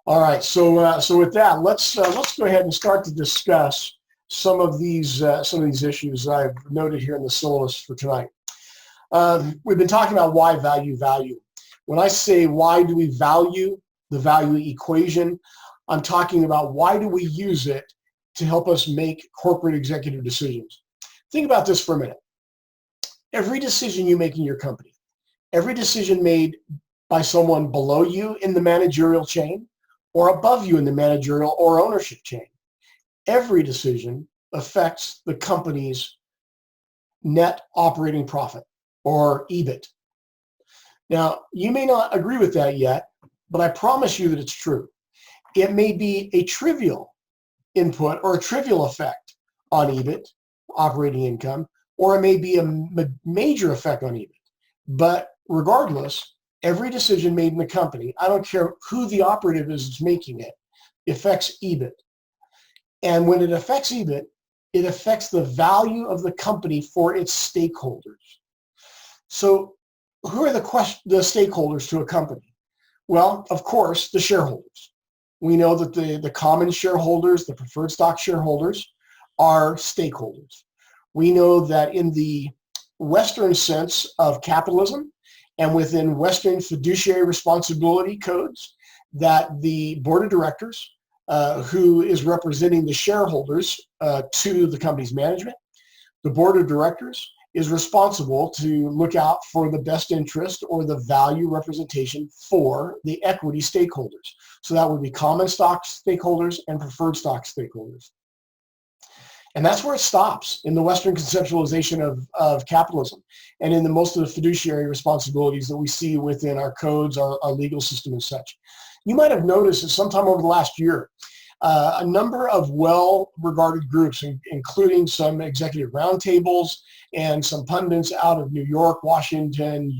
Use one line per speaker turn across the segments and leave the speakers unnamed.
All right, so with that, let's go ahead and start to discuss some of these issues I've noted here in the syllabus for tonight. We've been talking about why value. When I say why do we value the value equation, I'm talking about why do we use it to help us make corporate executive decisions. Think about this for a minute. Every decision you make in your company, every decision made by someone below you in the managerial chain or above you in the managerial or ownership chain, every decision affects the company's net operating profit or EBIT. Now, you may not agree with that yet, but I promise you that it's true. It may be a trivial input or a trivial effect on EBIT, operating income, or it may be a major effect on EBIT. But regardless, every decision made in the company, I don't care who the operative is that's making it, affects EBIT. And when it affects EBIT, it affects the value of the company for its stakeholders. So who are the stakeholders to a company? Well, of course, the shareholders. We know that the common shareholders, the preferred stock shareholders, are stakeholders. We know that in the Western sense of capitalism and within Western fiduciary responsibility codes, that the board of directors, who is representing the shareholders to the company's management, the board of directors is responsible to look out for the best interest or the value representation for the equity stakeholders. So that would be common stock stakeholders and preferred stock stakeholders. And that's where it stops in the Western conceptualization of capitalism and in most of the fiduciary responsibilities that we see within our codes, our legal system and such. You might have noticed that sometime over the last year, a number of well-regarded groups, including some executive roundtables and some pundits out of New York, Washington,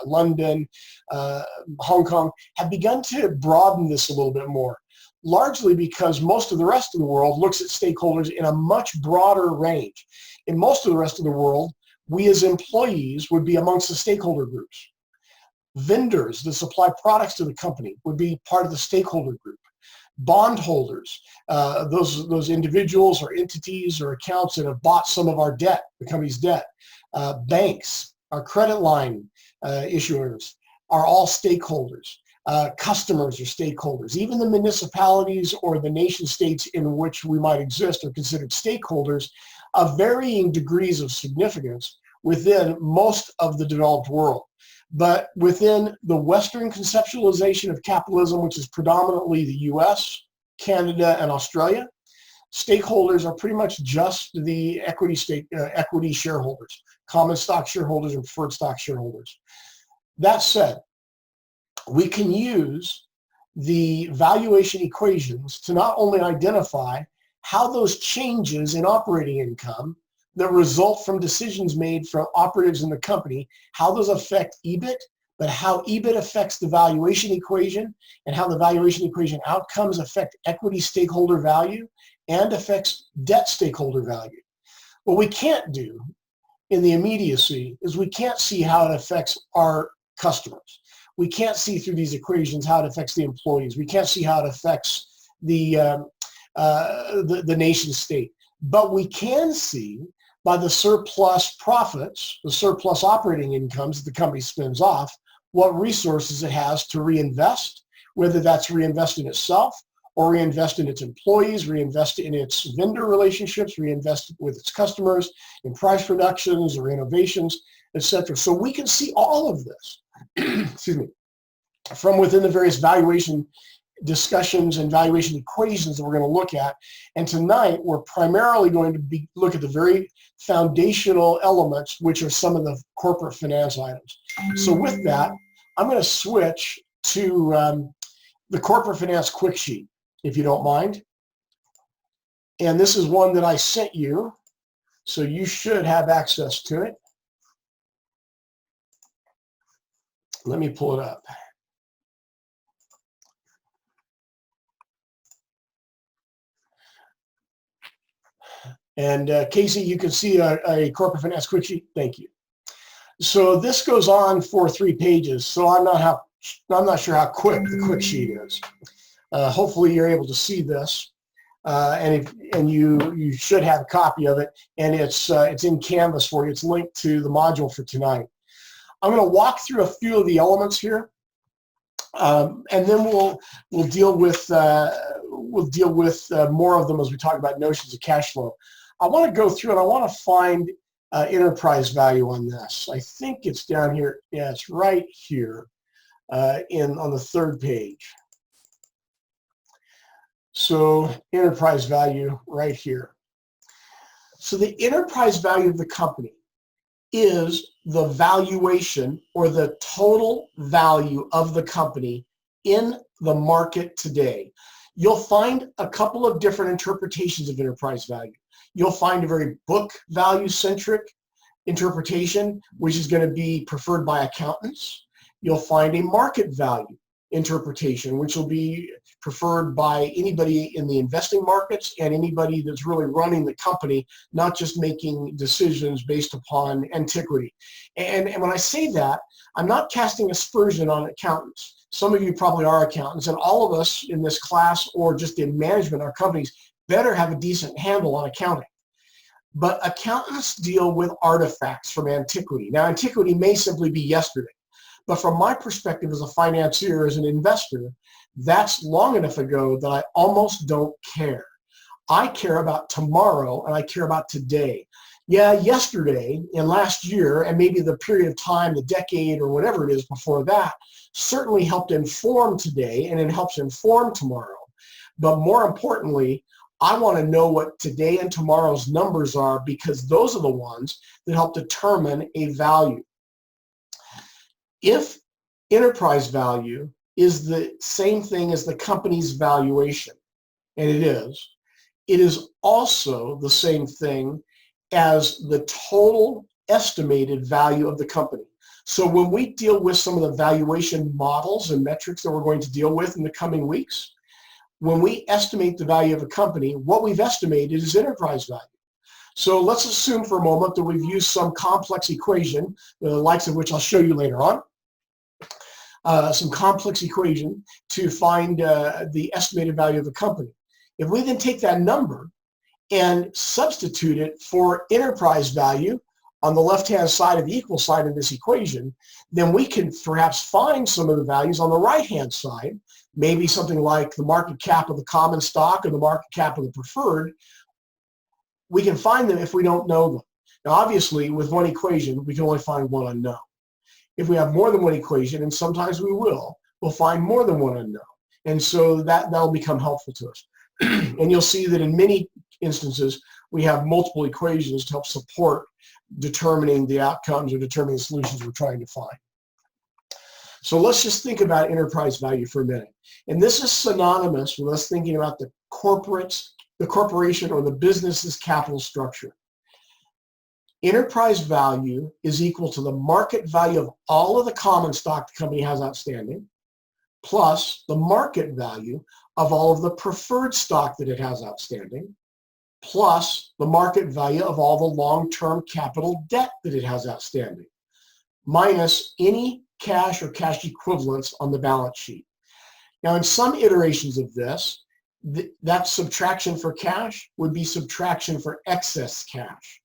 London, Hong Kong, have begun to broaden this a little bit more, largely because most of the rest of the world looks at stakeholders in a much broader range. In most of the rest of the world, we as employees would be amongst the stakeholder groups. Vendors that supply products to the company would be part of the stakeholder group. Bondholders, those individuals or entities or accounts that have bought some of our debt, the company's debt. Banks, our credit line issuers are all stakeholders. Customers are stakeholders. Even the municipalities or the nation states in which we might exist are considered stakeholders of varying degrees of significance within most of the developed world. But within the Western conceptualization of capitalism, which is predominantly the US, Canada, and Australia, stakeholders are pretty much just the equity shareholders, common stock shareholders and preferred stock shareholders. That said, we can use the valuation equations to not only identify how those changes in operating income that result from decisions made from operatives in the company, how those affect EBIT, but how EBIT affects the valuation equation and how the valuation equation outcomes affect equity stakeholder value and affects debt stakeholder value. What we can't do in the immediacy is we can't see how it affects our customers. We can't see through these equations how it affects the employees. We can't see how it affects the nation state. But we can see by the surplus profits, the surplus operating incomes that the company spins off, what resources it has to reinvest, whether that's reinvest in itself or reinvest in its employees, reinvest in its vendor relationships, reinvest with its customers, in price reductions or innovations, etc. So we can see all of this, excuse me, from within the various valuation discussions and valuation equations that we're going to look at. And tonight, we're primarily going to look at the very foundational elements, which are some of the corporate finance items. So with that, I'm going to switch to the corporate finance quick sheet, if you don't mind. And this is one that I sent you, so you should have access to it. Let me pull it up. And Casey, you can see a corporate finance quick sheet. Thank you. So this goes on for 3 pages. So I'm not sure how quick the quick sheet is. Hopefully you're able to see this, and you should have a copy of it, and it's in Canvas for you. It's linked to the module for tonight. I'm going to walk through a few of the elements here, and then we'll deal with more of them as we talk about notions of cash flow. I want to go through and I want to find enterprise value on this. I think it's down here. Yeah, it's right here on the third page. So enterprise value right here. So the enterprise value of the company is the valuation or the total value of the company in the market today. You'll find a couple of different interpretations of enterprise value. You'll find a very book value centric interpretation, which is going to be preferred by accountants. You'll find a market value interpretation, which will be preferred by anybody in the investing markets and anybody that's really running the company, not just making decisions based upon antiquity. And when I say that, I'm not casting aspersion on accountants. Some of you probably are accountants, and all of us in this class or just in management, our companies, better have a decent handle on accounting. But accountants deal with artifacts from antiquity. Now, antiquity may simply be yesterday. But from my perspective as a financier, as an investor, that's long enough ago that I almost don't care. I care about tomorrow and I care about today. Yeah, yesterday and last year and maybe the period of time, the decade or whatever it is before that, certainly helped inform today and it helps inform tomorrow. But more importantly, I want to know what today and tomorrow's numbers are because those are the ones that help determine a value. If enterprise value is the same thing as the company's valuation, and it is also the same thing as the total estimated value of the company. So when we deal with some of the valuation models and metrics that we're going to deal with in the coming weeks, when we estimate the value of a company, what we've estimated is enterprise value. So let's assume for a moment that we've used some complex equation, the likes of which I'll show you later on. Some complex equation to find the estimated value of the company. If we then take that number and substitute it for enterprise value on the left-hand side of the equal sign of this equation, then we can perhaps find some of the values on the right-hand side, maybe something like the market cap of the common stock or the market cap of the preferred. We can find them if we don't know them. Now, obviously, with one equation, we can only find one unknown. If we have more than one equation, and sometimes we will, we'll find more than one unknown. And so that'll become helpful to us. And you'll see that in many instances, we have multiple equations to help support determining the outcomes or determining the solutions we're trying to find. So let's just think about enterprise value for a minute. And this is synonymous with us thinking about the corporation or the business's capital structure. Enterprise value is equal to the market value of all of the common stock the company has outstanding, plus the market value of all of the preferred stock that it has outstanding, plus the market value of all the long-term capital debt that it has outstanding, minus any cash or cash equivalents on the balance sheet. Now, in some iterations of this, that subtraction for cash would be subtraction for excess cash.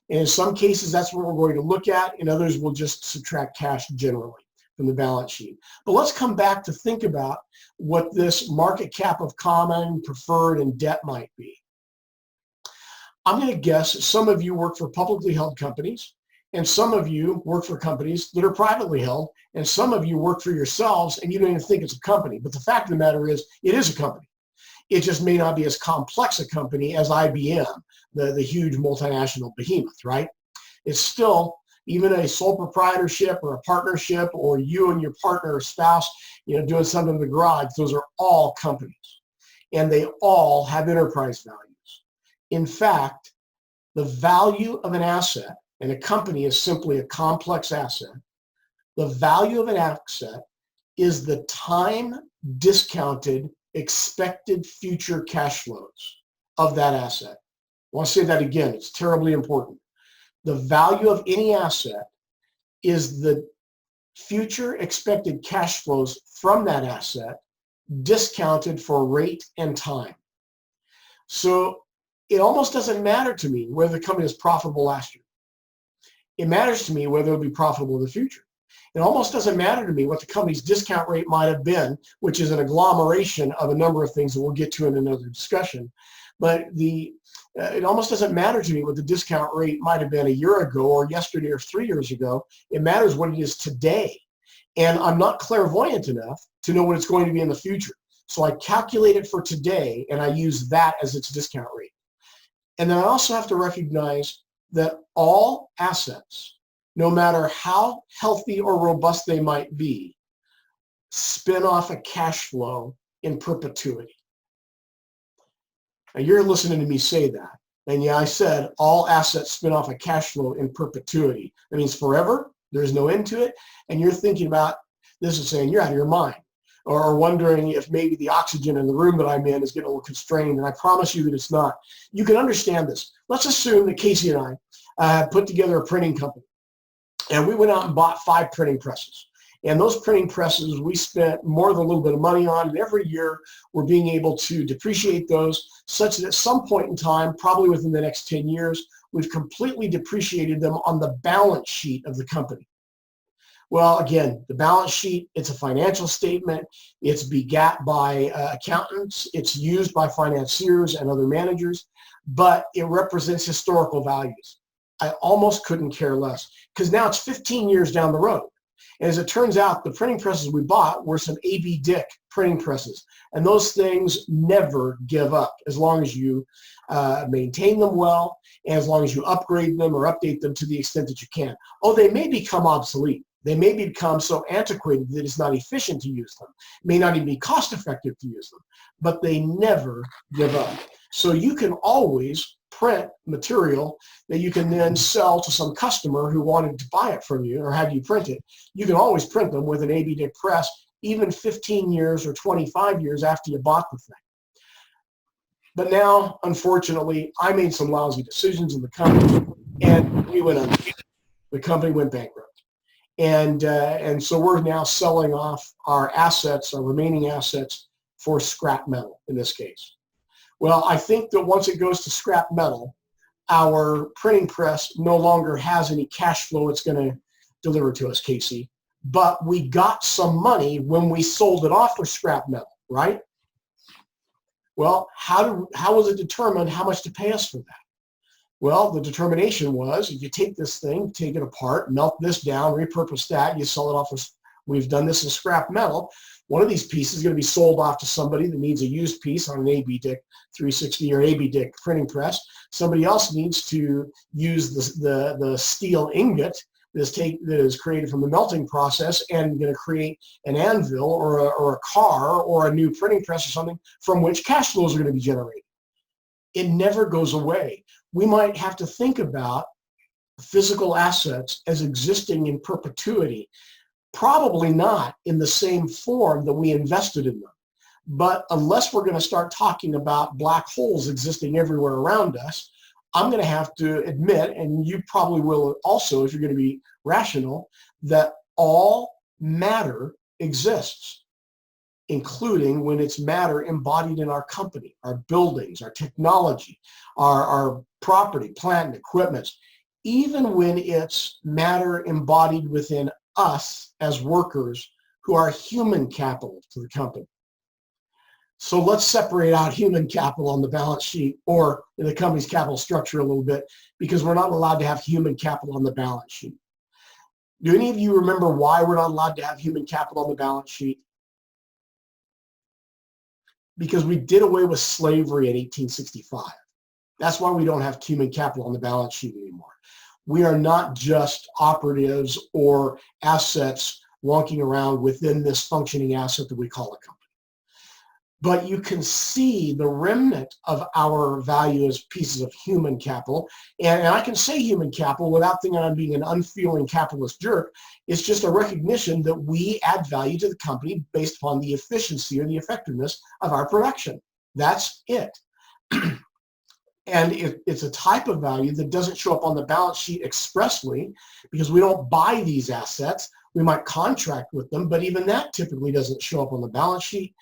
And in some cases, that's what we're going to look at. In others, we'll just subtract cash generally from the balance sheet. But let's come back to think about what this market cap of common, preferred, and debt might be. I'm going to guess that some of you work for publicly held companies, and some of you work for companies that are privately held, and some of you work for yourselves, and you don't even think it's a company. But the fact of the matter is, it is a company. It just may not be as complex a company as IBM, the huge multinational behemoth, right? It's still, even a sole proprietorship or a partnership or you and your partner or spouse, doing something in the garage, those are all companies. And they all have enterprise values. In fact, the value of an asset, and a company is simply a complex asset, the value of an asset is the time discounted expected future cash flows of that asset. I want to say that again, it's terribly important. The value of any asset is the future expected cash flows from that asset discounted for rate and time. So it almost doesn't matter to me whether the company was profitable last year. It matters to me whether it'll be profitable in the future. It almost doesn't matter to me what the company's discount rate might have been, which is an agglomeration of a number of things that we'll get to in another discussion. But it almost doesn't matter to me what the discount rate might have been a year ago or yesterday or 3 years ago. It matters what it is today. And I'm not clairvoyant enough to know what it's going to be in the future. So I calculate it for today, and I use that as its discount rate. And then I also have to recognize that all assets, no matter how healthy or robust they might be, spin off a cash flow in perpetuity. Now you're listening to me say that. And yeah, I said all assets spin off a cash flow in perpetuity. That means forever. There's no end to it. And you're thinking about this is saying you're out of your mind, or wondering if maybe the oxygen in the room that I'm in is getting a little constrained, and I promise you that it's not. You can understand this. Let's assume that Casey and I put together a printing company, and we went out and bought 5 printing presses. And those printing presses, we spent more than a little bit of money on, and every year we're being able to depreciate those such that at some point in time, probably within the next 10 years, we've completely depreciated them on the balance sheet of the company. Well, again, the balance sheet, it's a financial statement. It's begat by accountants. It's used by financiers and other managers, but it represents historical values. I almost couldn't care less because now it's 15 years down the road. And as it turns out, the printing presses we bought were some A.B. Dick printing presses. And those things never give up as long as you maintain them well and as long as you upgrade them or update them to the extent that you can. Oh, they may become obsolete. They may become so antiquated that it's not efficient to use them. It may not even be cost effective to use them, but they never give up. So you can always print material that you can then sell to some customer who wanted to buy it from you or have you print it. You can always print them with an A.B. Dick press, even 15 years or 25 years after you bought the thing. But now, unfortunately, I made some lousy decisions in the company, and we went under. The company went bankrupt. And so we're now selling off our assets, our remaining assets, for scrap metal in this case. Well, I think that once it goes to scrap metal, our printing press no longer has any cash flow it's going to deliver to us, Casey. But we got some money when we sold it off for scrap metal, right? Well, how was it determined how much to pay us for that? Well, the determination was if you take this thing, take it apart, melt this down, repurpose that, you sell it off as, we've done this in scrap metal. One of these pieces is going to be sold off to somebody that needs a used piece on an A.B. Dick 360 or A.B. Dick printing press. Somebody else needs to use the steel ingot that is created from the melting process and going to create an anvil or a car or a new printing press or something from which cash flows are going to be generated. It never goes away. We might have to think about physical assets as existing in perpetuity. Probably not in the same form that we invested in them. But unless we're going to start talking about black holes existing everywhere around us, I'm going to have to admit, and you probably will also if you're going to be rational, that all matter exists, including when it's matter embodied in our company, our buildings, our technology, our property, plant, and equipment, even when it's matter embodied within us as workers who are human capital to the company. So let's separate out human capital on the balance sheet or in the company's capital structure a little bit, because we're not allowed to have human capital on the balance sheet. Do any of you remember why we're not allowed to have human capital on the balance sheet? Because we did away with slavery in 1865. That's why we don't have human capital on the balance sheet anymore. We are not just operatives or assets walking around within this functioning asset that we call a company. But you can see the remnant of our value as pieces of human capital. And I can say human capital without thinking I'm being an unfeeling capitalist jerk. It's just a recognition that we add value to the company based upon the efficiency or the effectiveness of our production. That's it. And it's a type of value that doesn't show up on the balance sheet expressly because we don't buy these assets. We might contract with them, but even that typically doesn't show up on the balance sheet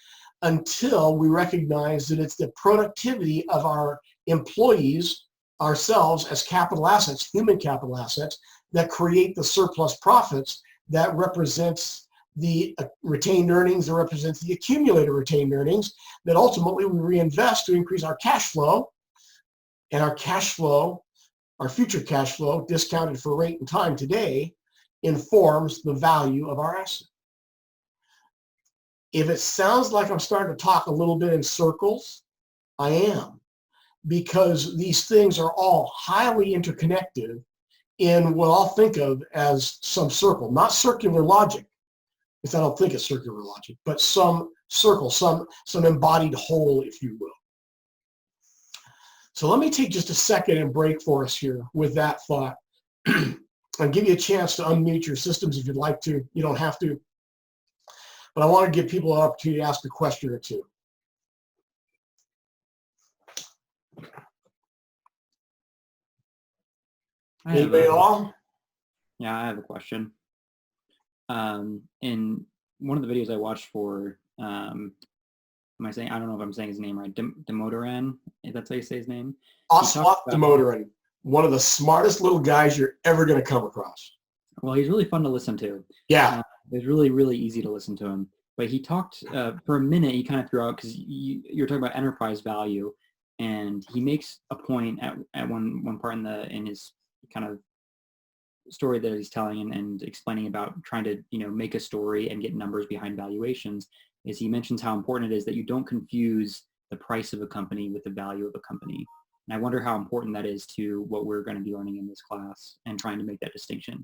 until we recognize that it's the productivity of our employees, ourselves as capital assets, human capital assets, that create the surplus profits that represents the retained earnings, that represents the accumulated retained earnings, that ultimately we reinvest to increase our cash flow. And our cash flow, our future cash flow, discounted for rate and time today, informs the value of our asset. If it sounds like I'm starting to talk a little bit in circles, I am, because these things are all highly interconnected in what I'll think of as some circle, not circular logic, because I don't think it's circular logic, but some circle, some embodied whole, if you will. So let me take just a second and break for us here with that thought. I'll give you a chance to unmute your systems if you'd like to. You don't have to. But I want to give people an opportunity to ask a question or two. Anybody at all?
Yeah, I have a question. In one of the videos I watched for, I don't know if I'm saying his name right, Damodaran, if that's how you say his name.
Oswald Damodaran, one of the smartest little guys you're ever going to come across.
Well, he's really fun to listen to.
Yeah.
It's really, really easy to listen to him. But he talked for a minute, he kind of threw out, because you're talking about enterprise value, and he makes a point at one part in his kind of story that he's telling and explaining about trying to make a story and get numbers behind valuations, is he mentions how important it is that you don't confuse the price of a company with the value of a company. And I wonder how important that is to what we're going to be learning in this class and trying to make that distinction.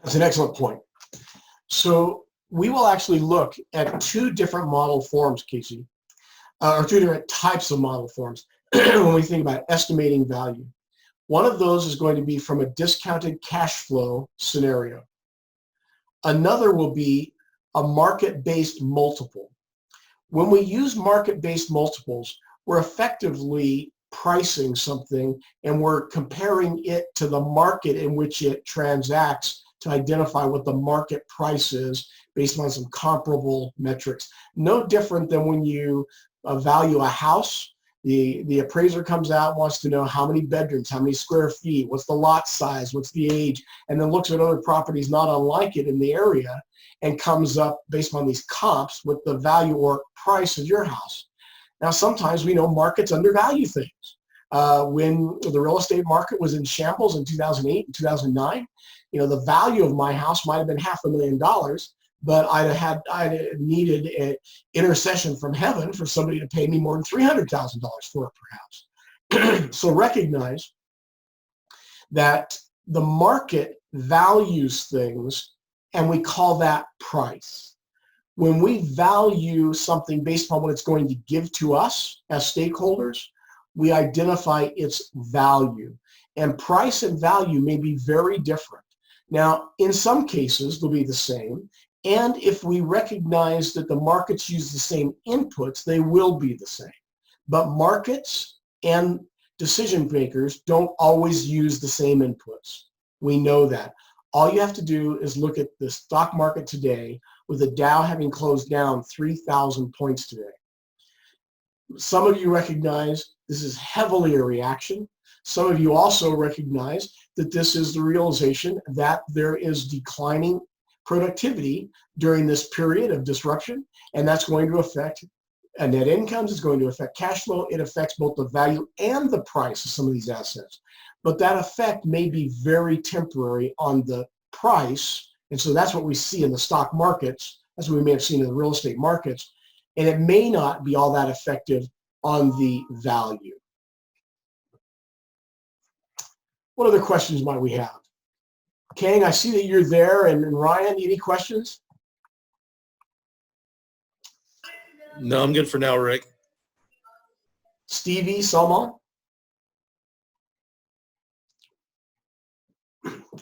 That's an excellent point. So we will actually look at two different model forms, Casey, or two different types of model forms when we think about estimating value. One of those is going to be from a discounted cash flow scenario. Another will be a market-based multiple. When we use market-based multiples, we're effectively pricing something and we're comparing it to the market in which it transacts to identify what the market price is based on some comparable metrics. No different than when you value a house. The appraiser comes out, wants to know how many bedrooms, how many square feet, what's the lot size, what's the age, and then looks at other properties not unlike it in the area and comes up based on these comps with the value or price of your house. Now, sometimes we know markets undervalue things. When the real estate market was in shambles in 2008 and 2009, the value of my house might have been $500,000, but I'd needed an intercession from heaven for somebody to pay me more than $300,000 for it, perhaps. So recognize that the market values things, and we call that price. When we value something based on what it's going to give to us as stakeholders, we identify its value. And price and value may be very different. Now, in some cases, they'll be the same. And if we recognize that the markets use the same inputs, they will be the same. But markets and decision makers don't always use the same inputs. We know that. All you have to do is look at the stock market today, with the Dow having closed down 3,000 points today. Some of you recognize this is heavily a reaction. Some of you also recognize that this is the realization that there is declining productivity during this period of disruption, and that's going to affect net incomes. It's going to affect cash flow. It affects both the value and the price of some of these assets. But that effect may be very temporary on the price, and so that's what we see in the stock markets. That's what we may have seen in the real estate markets, and it may not be all that effective on the value. What other questions might we have? Kang, I see that you're there, and Ryan, any questions?
No, I'm good for now, Rick.
Stevie, Salman?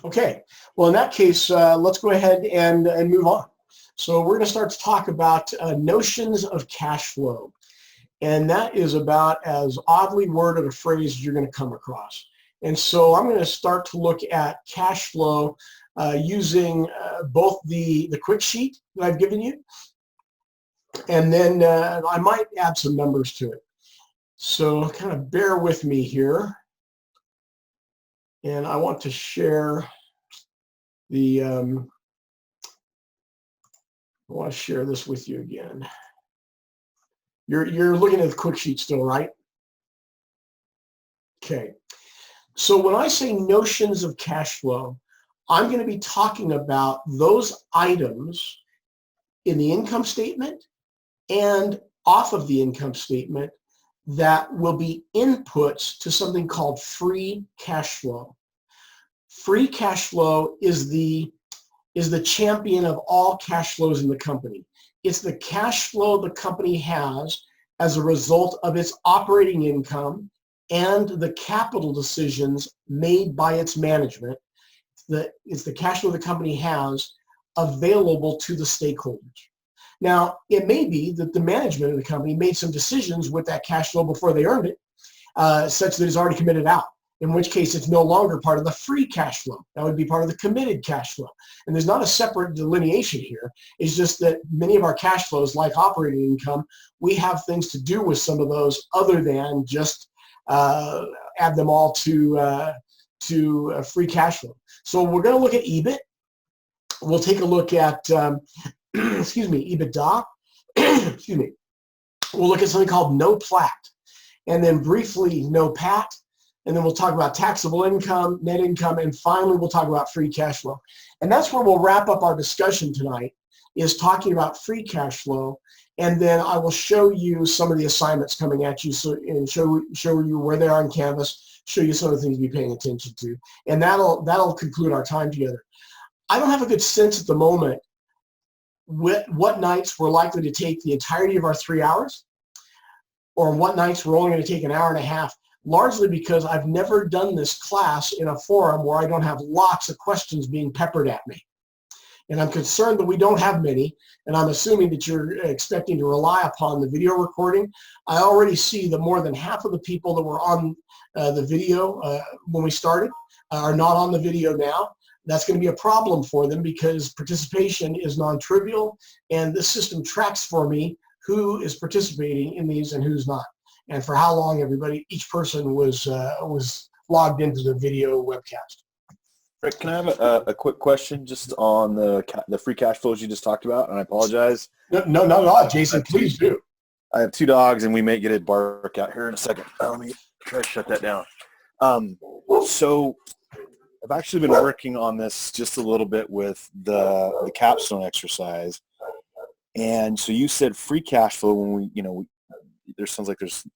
Okay, well, in that case, let's go ahead and move on. So we're going to start to talk about notions of cash flow. And that is about as oddly worded a phrase as you're going to come across. And so I'm going to start to look at cash flow using both the quick sheet that I've given you And then I might add some numbers to it. So kind of bear with me here. And I want to share the, I want to share this with you again. You're looking at the quick sheet still, right? Okay. So when I say notions of cash flow, I'm going to be talking about those items in the income statement and off of the income statement that will be inputs to something called free cash flow. Free cash flow is the champion of all cash flows in the company. It's the cash flow the company has as a result of its operating income and the capital decisions made by its management. It's the cash flow the company has available to the stakeholders. Now, it may be that the management of the company made some decisions with that cash flow before they earned it, such that it's already committed out, in which case it's no longer part of the free cash flow. That would be part of the committed cash flow. And there's not a separate delineation here. It's just that many of our cash flows, like operating income, we have things to do with some of those other than just add them all to free cash flow. So we're going to look at EBIT. We'll take a look at, EBITDA. Excuse me. We'll look at something called NOPLAT, and then briefly NOPAT, and then we'll talk about taxable income, net income, and finally we'll talk about free cash flow. And that's where we'll wrap up our discussion tonight, is talking about free cash flow. And then I will show you some of the assignments coming at you, and show you where they are on Canvas, show you some of the things to be paying attention to. And that'll conclude our time together. I don't have a good sense at the moment what nights we're likely to take the entirety of our 3 hours, or what nights we're only going to take an hour and a half, largely because I've never done this class in a forum where I don't have lots of questions being peppered at me. And I'm concerned that we don't have many, and I'm assuming that you're expecting to rely upon the video recording. I already see that more than half of the people that were on the video when we started are not on the video now. That's going to be a problem for them because participation is non-trivial, and the system tracks for me who is participating in these and who's not, and for how long each person was logged into the video webcast.
Rick, can I have a quick question just on the free cash flows you just talked about? And I apologize.
No, Jason, please do.
I have 2 dogs, and we may get a bark out here in a second. Let me try to shut that down. So I've actually been working on this just a little bit with the capstone exercise. And so you said free cash flow when there sounds like there's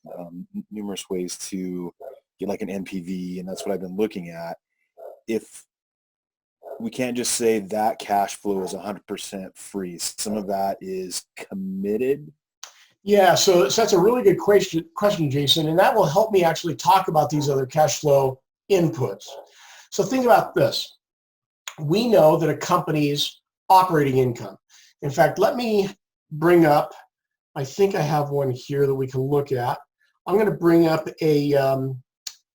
numerous ways to get like an NPV, and that's what I've been looking at. If we can't just say that cash flow is 100% free, some of that is committed.
Yeah, so that's a really good question, Jason, and that will help me actually talk about these other cash flow inputs. So think about this. We know that a company's operating income. In fact, let me bring up, I think I have one here that we can look at. I'm going to bring up a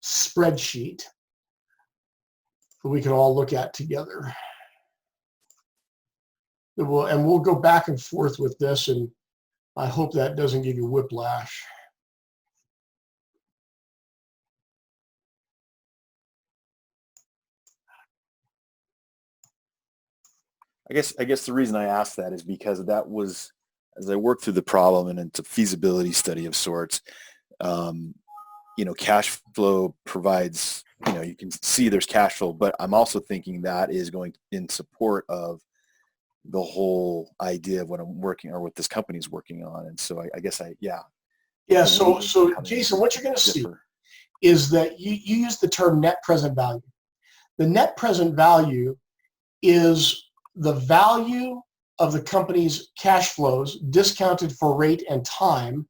spreadsheet that we can all look at together. And we'll go back and forth with this, and I hope that doesn't give you whiplash.
I guess the reason I asked that is because that was, as I worked through the problem, and it's a feasibility study of sorts, cash flow provides, you can see there's cash flow, but I'm also thinking that is going in support of the whole idea of what I'm working, or what this company is working on. And so I guess
Yeah, so Jason, what you're going to see is that you use the term net present value. The net present value is the value of the company's cash flows discounted for rate and time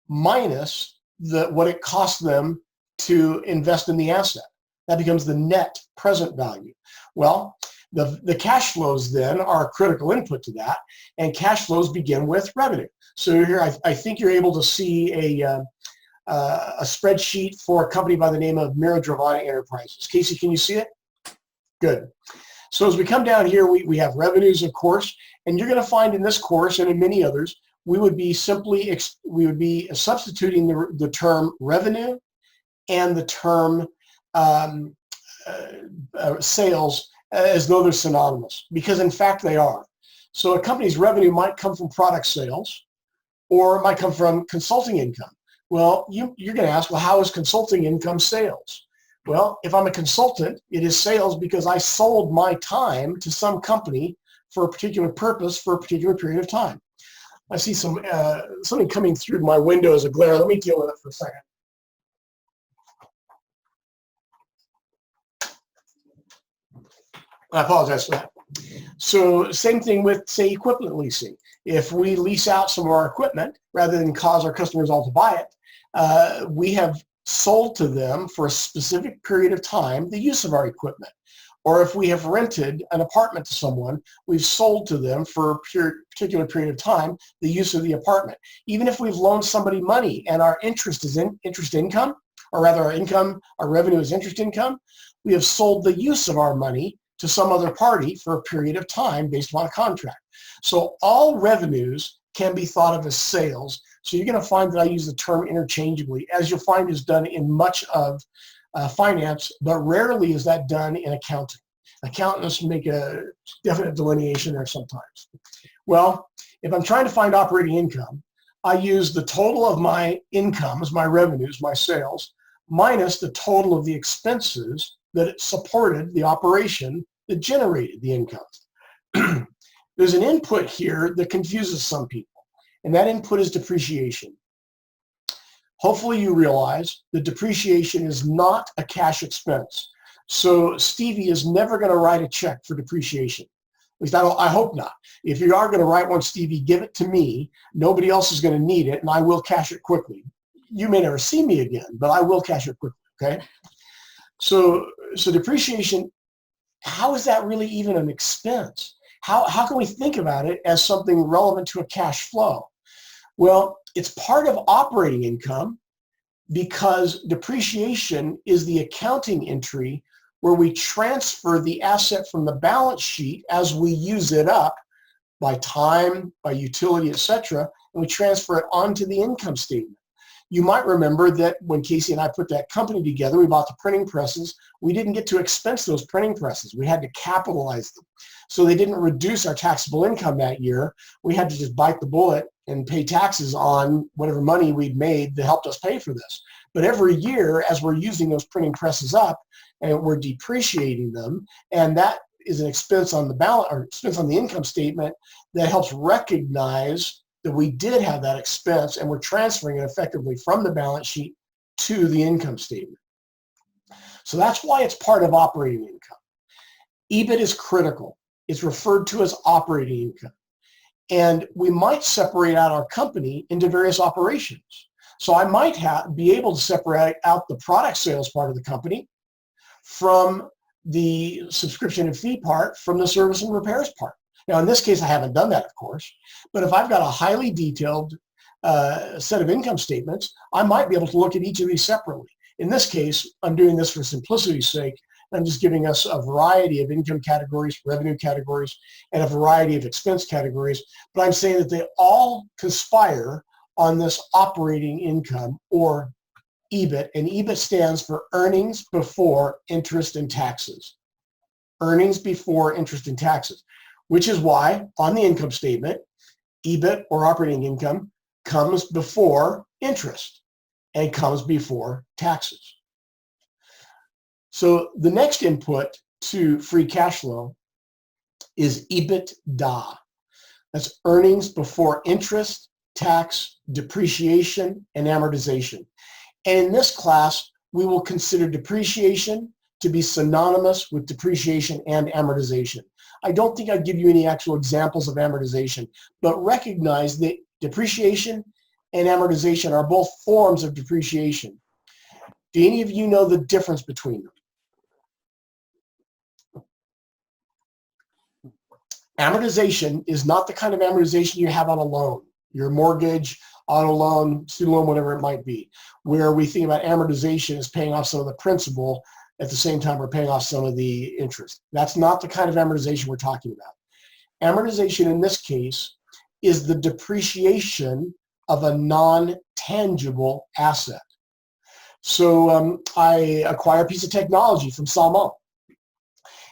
minus what it costs them to invest in the asset. That becomes the net present value. Well, the cash flows then are a critical input to that, and cash flows begin with revenue. So here, I think you're able to see a spreadsheet for a company by the name of Mira Dravana Enterprises. Casey, can you see it? Good. So as we come down here, we have revenues, of course, and you're going to find in this course and in many others, we would be substituting the term revenue and the term sales as though they're synonymous, because in fact they are. So a company's revenue might come from product sales, or it might come from consulting income. Well, you're going to ask, well, how is consulting income sales? Well, if I'm a consultant, it is sales because I sold my time to some company for a particular purpose for a particular period of time. I see something coming through my window as a glare. Let me deal with it for a second. I apologize for that. So same thing with, say, equipment leasing. If we lease out some of our equipment, rather than cause our customers all to buy it, we have sold to them for a specific period of time the use of our equipment. Or if we have rented an apartment to someone, we've sold to them for a particular period of time the use of the apartment. Even if we've loaned somebody money and our interest is interest income, or rather our revenue is interest income, we have sold the use of our money to some other party for a period of time based upon a contract. So all revenues can be thought of as sales. So you're going to find that I use the term interchangeably, as you'll find is done in much of finance, but rarely is that done in accounting. Accountants make a definite delineation there sometimes. Well, if I'm trying to find operating income, I use the total of my incomes, my revenues, my sales, minus the total of the expenses that supported the operation that generated the income. There's an input here that confuses some people, and that input is depreciation. Hopefully you realize that depreciation is not a cash expense. So Stevie is never going to write a check for depreciation. At least I hope not. If you are going to write one, Stevie, give it to me. Nobody else is going to need it, and I will cash it quickly. You may never see me again, but I will cash it quickly, okay? So depreciation, how is that really even an expense? How can we think about it as something relevant to a cash flow? Well, it's part of operating income because depreciation is the accounting entry where we transfer the asset from the balance sheet as we use it up by time, by utility, etc., and we transfer it onto the income statement. You might remember that when Casey and I put that company together, we bought the printing presses. We didn't get to expense those printing presses. We had to capitalize them. So they didn't reduce our taxable income that year. We had to just bite the bullet and pay taxes on whatever money we'd made that helped us pay for this. But every year, as we're using those printing presses up, and we're depreciating them, and that is an expense on the balance or expense on the income statement that helps recognize that we did have that expense and we're transferring it effectively from the balance sheet to the income statement. So that's why it's part of operating income. EBIT is critical. It's referred to as operating income. And we might separate out our company into various operations. So I might be able to separate out the product sales part of the company from the subscription and fee part from the service and repairs part. Now, in this case, I haven't done that, of course, but if I've got a highly detailed set of income statements, I might be able to look at each of these separately. In this case, I'm doing this for simplicity's sake. I'm just giving us a variety of income categories, revenue categories, and a variety of expense categories, but I'm saying that they all conspire on this operating income, or EBIT, and EBIT stands for earnings before interest and taxes. Earnings before interest and taxes, which is why on the income statement, EBIT, or operating income, comes before interest and comes before taxes. So the next input to free cash flow is EBITDA. That's earnings before interest, tax, depreciation, and amortization. And in this class, we will consider depreciation to be synonymous with depreciation and amortization. I don't think I'd give you any actual examples of amortization, but recognize that depreciation and amortization are both forms of depreciation. Do any of you know the difference between them? Amortization is not the kind of amortization you have on a loan, your mortgage, auto loan, student loan, whatever it might be, where we think about amortization as paying off some of the principal at the same time we're paying off some of the interest. That's not the kind of amortization we're talking about. Amortization in this case is the depreciation of a non-tangible asset. So I acquire a piece of technology from Salmon,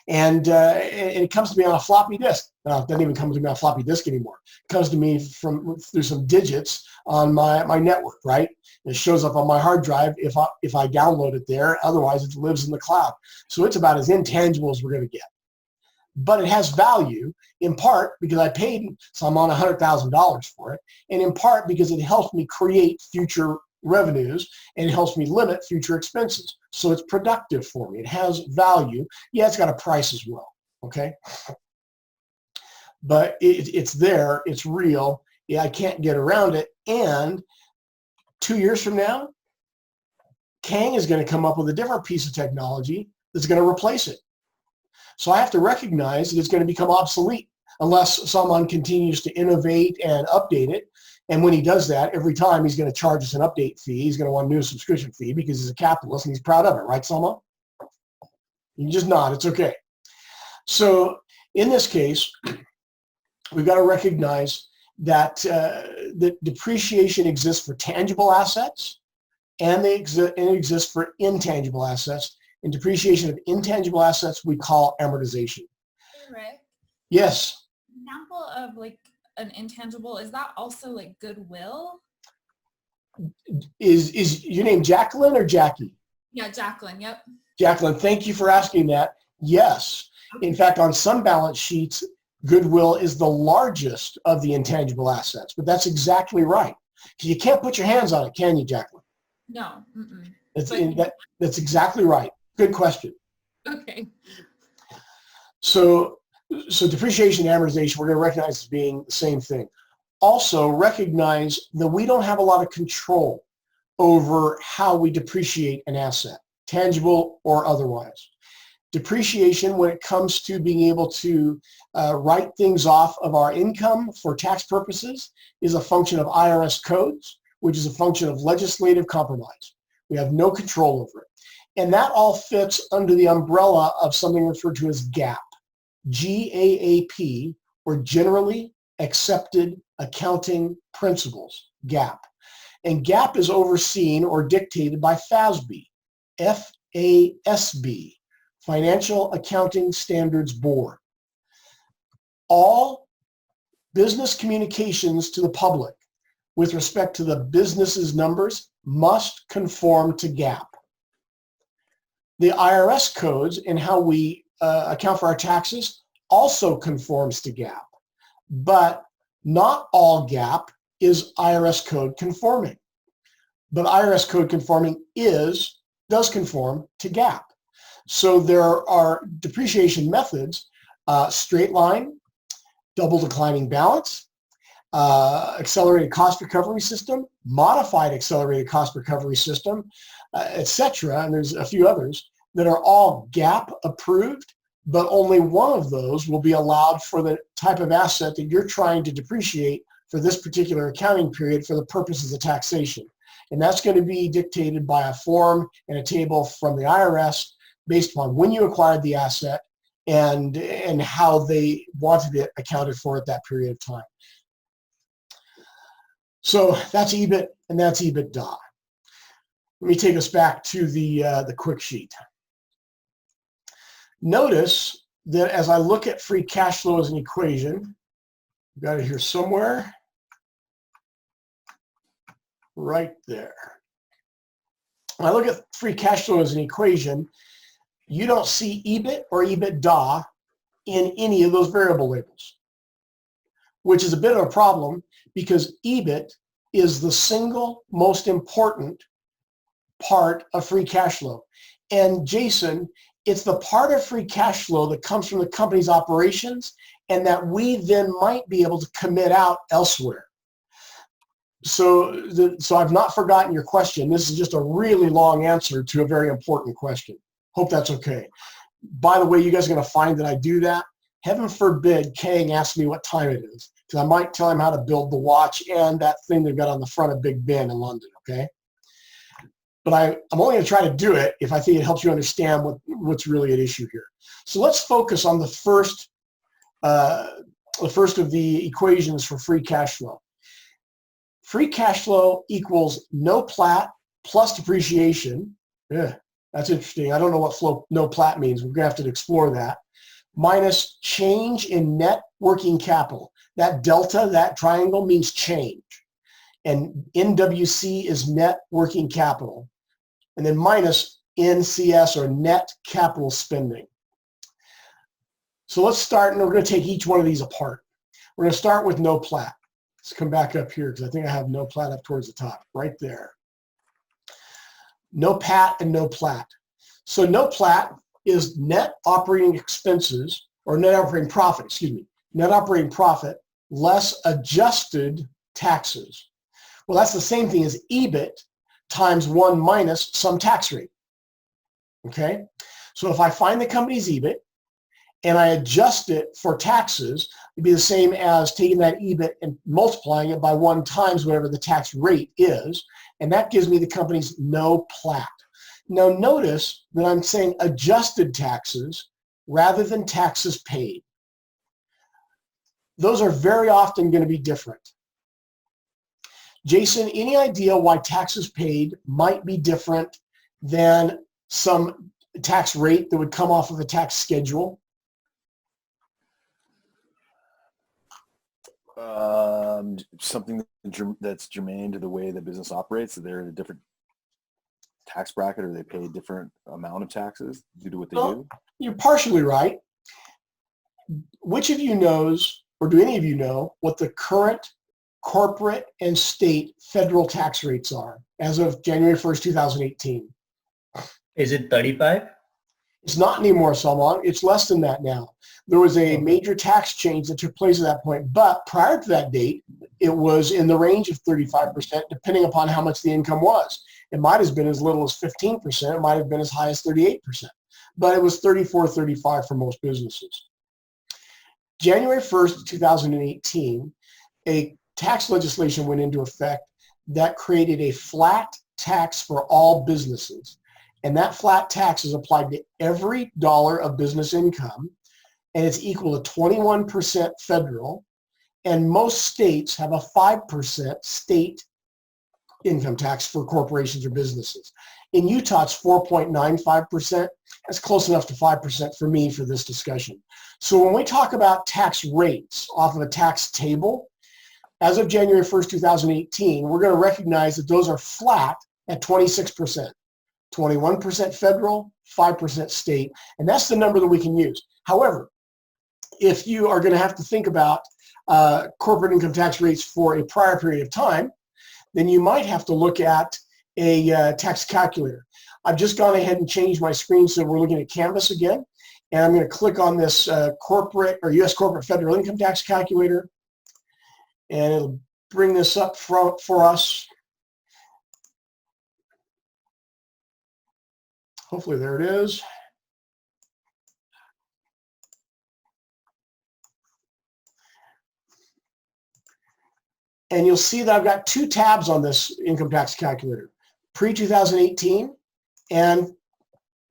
and it comes to me on a floppy disk. It doesn't even come to me on a floppy disk anymore. It comes to me through some digits on my network, right? It shows up on my hard drive if I download it there. Otherwise, it lives in the cloud. So it's about as intangible as we're going to get. But it has value in part because I paid Salmon $100,000 for it, and in part because it helps me create future revenues and it helps me limit future expenses. So it's productive for me. It has value. Yeah, it's got a price as well, okay? But it's there. It's real. Yeah, I can't get around it. And 2 years from now, Kang is going to come up with a different piece of technology that's going to replace it. So I have to recognize that it's going to become obsolete unless someone continues to innovate and update it. And when he does that, every time he's going to charge us an update fee. He's going to want a new subscription fee because he's a capitalist and he's proud of it, right, Salman? You can just nod. It's okay. So in this case, we've got to recognize that that depreciation exists for tangible assets and it exists for intangible assets. And depreciation of intangible assets we call amortization.
Rick?
Yes.
Example of like an intangible, is that also like goodwill?
Is your name Jacqueline or Jackie?
Yeah, Jacqueline, yep.
Jacqueline, thank you for asking that. Yes. In fact, on some balance sheets, goodwill is the largest of the intangible assets, but that's exactly right. You can't put your hands on it, can you, Jacqueline?
No. Mm-mm.
That's exactly right. Good question.
Okay.
So depreciation and amortization, we're going to recognize as being the same thing. Also recognize that we don't have a lot of control over how we depreciate an asset, tangible or otherwise. Depreciation, when it comes to being able to write things off of our income for tax purposes, is a function of IRS codes, which is a function of legislative compromise. We have no control over it. And that all fits under the umbrella of something referred to as GAAP, GAAP, or Generally Accepted Accounting Principles, GAAP. And GAAP is overseen or dictated by FASB, FASB, Financial Accounting Standards Board. All business communications to the public with respect to the business's numbers must conform to GAAP. The IRS codes and how we account for our taxes also conforms to GAAP, but not all GAAP is IRS code conforming. But IRS code conforming does conform to GAAP. So there are depreciation methods, straight line, double declining balance, accelerated cost recovery system, modified accelerated cost recovery system, etc. And there's a few others that are all GAAP approved, but only one of those will be allowed for the type of asset that you're trying to depreciate for this particular accounting period for the purposes of taxation. And that's going to be dictated by a form and a table from the IRS based upon when you acquired the asset and how they wanted it accounted for at that period of time. So that's EBIT and that's EBITDA. Let me take us back to the quick sheet. Notice that as I look at free cash flow as an equation, I've got it here somewhere, right there. When I look at free cash flow as an equation, you don't see EBIT or EBITDA in any of those variable labels, which is a bit of a problem because EBIT is the single most important part of free cash flow. And Jason, it's the part of free cash flow that comes from the company's operations and that we then might be able to commit out elsewhere. So I've not forgotten your question. This is just a really long answer to a very important question. Hope that's okay. By the way, you guys are going to find that I do that. Heaven forbid Kang asks me what time it is, because I might tell him how to build the watch and that thing they've got on the front of Big Ben in London, okay? But I'm only going to try to do it if I think it helps you understand what's really at issue here. So let's focus on the first the first of the equations for free cash flow. Free cash flow equals no plat plus depreciation. Yeah, that's interesting. I don't know what no plat means. We're going to have to explore that. Minus change in net working capital. That delta, that triangle means change. And NWC is net working capital. And then minus NCS or net capital spending. So let's start, and we're going to take each one of these apart. We're going to start with no plat. Let's come back up here because I think I have no plat up towards the top, right there. No pat and no plat. So no plat is net operating expenses, or net operating profit, excuse me, net operating profit less adjusted taxes. Well, that's the same thing as EBIT times 1 minus some tax rate. Okay? So if I find the company's EBIT and I adjust it for taxes, it'd be the same as taking that EBIT and multiplying it by 1 times whatever the tax rate is, and that gives me the company's no plat. Now notice that I'm saying adjusted taxes rather than taxes paid. Those are very often going to be different. Jason, any idea why taxes paid might be different than some tax rate that would come off of a tax schedule?
Something that's germane to the way the business operates, so they're in a different tax bracket, or they pay a different amount of taxes due to what they do?
You're partially right. Which of you knows, or do any of you know, what the current corporate and state federal tax rates are as of January 1st, 2018?
Is it 35?
It's not anymore, Salman. It's less than that now. There was a major tax change that took place at that point, but prior to that date, it was in the range of 35%, depending upon how much the income was. It might have been as little as 15%. It might have been as high as 38%, but it was 34, 35 for most businesses. January 1st, 2018, a tax legislation went into effect that created a flat tax for all businesses. And that flat tax is applied to every dollar of business income, and it's equal to 21% federal, and most states have a 5% state income tax for corporations or businesses. In Utah, it's 4.95%. That's close enough to 5% for me for this discussion. So when we talk about tax rates off of a tax table, as of January 1st, 2018, we're going to recognize that those are flat at 26%. 21% federal, 5% state, and that's the number that we can use. However, if you are going to have to think about corporate income tax rates for a prior period of time, then you might have to look at a tax calculator. I've just gone ahead and changed my screen so we're looking at Canvas again, and I'm going to click on this corporate or U.S. corporate federal income tax calculator, and it'll bring this up for us. Hopefully there it is. And you'll see that I've got 2 tabs on this income tax calculator, pre-2018 and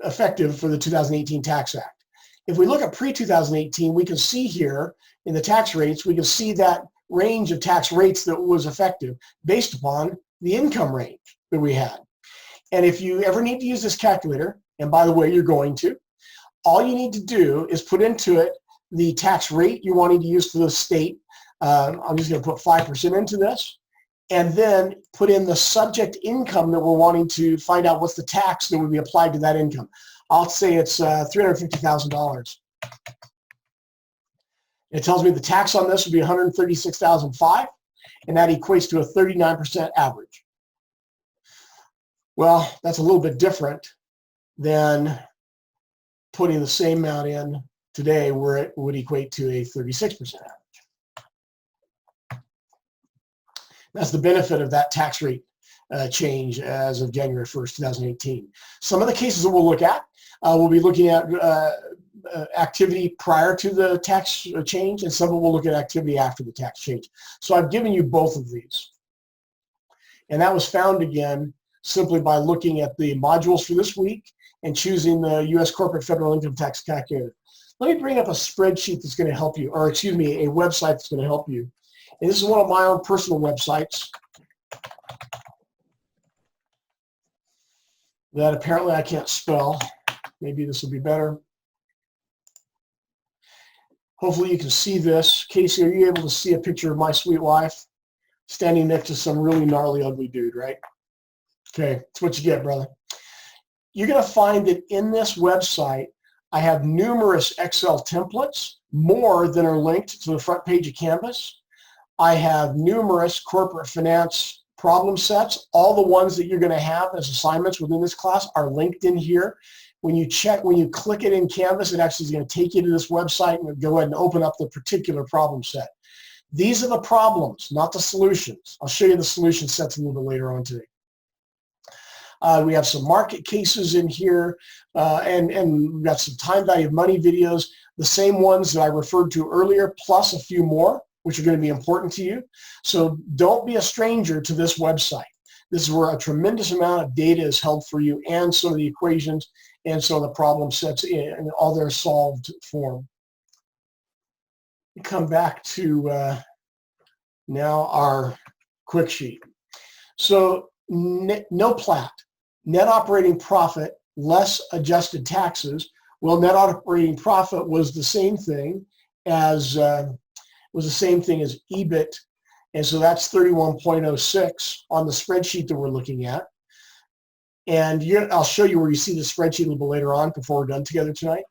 effective for the 2018 Tax Act. If we look at pre-2018, we can see here in the tax rates, we can see that range of tax rates that was effective based upon the income range that we had. And if you ever need to use this calculator, and by the way, you're going to, all you need to do is put into it the tax rate you're wanting to use for the state. I'm just going to put 5% into this, and then put in the subject income that we're wanting to find out what's the tax that would be applied to that income. I'll say it's $350,000. It tells me the tax on this would be $136,500, and that equates to a 39% average. Well, that's a little bit different than putting the same amount in today where it would equate to a 36% average. That's the benefit of that tax rate change as of January 1st, 2018. Some of the cases that we'll look at, we'll be looking at activity prior to the tax change, and some of we'll look at activity after the tax change. So I've given you both of these. And that was found again simply by looking at the modules for this week and choosing the U.S. Corporate Federal Income Tax Calculator. Let me bring up a spreadsheet that's going to help you, or excuse me, a website that's going to help you. And this is one of my own personal websites that apparently I can't spell. Maybe this will be better. Hopefully you can see this. Casey, are you able to see a picture of my sweet wife standing next to some really gnarly, ugly dude, right? Okay, that's what you get, brother. You're going to find that in this website, I have numerous Excel templates, more than are linked to the front page of Canvas. I have numerous corporate finance problem sets. All the ones that you're going to have as assignments within this class are linked in here. When you click it in Canvas, it actually is going to take you to this website and go ahead and open up the particular problem set. These are the problems, not the solutions. I'll show you the solution sets a little bit later on today. We have some market cases in here, and we've got some time value of money videos, the same ones that I referred to earlier, plus a few more, which are going to be important to you. So don't be a stranger to this website. This is where a tremendous amount of data is held for you, and some of the equations and some of the problem sets in all their solved form. Come back to now our quick sheet. So no plat, net operating profit less adjusted taxes. Well, net operating profit was the same thing as EBIT, and so that's 31.06 on the spreadsheet that we're looking at. And I'll show you where you see the spreadsheet a little bit later on before we're done together tonight.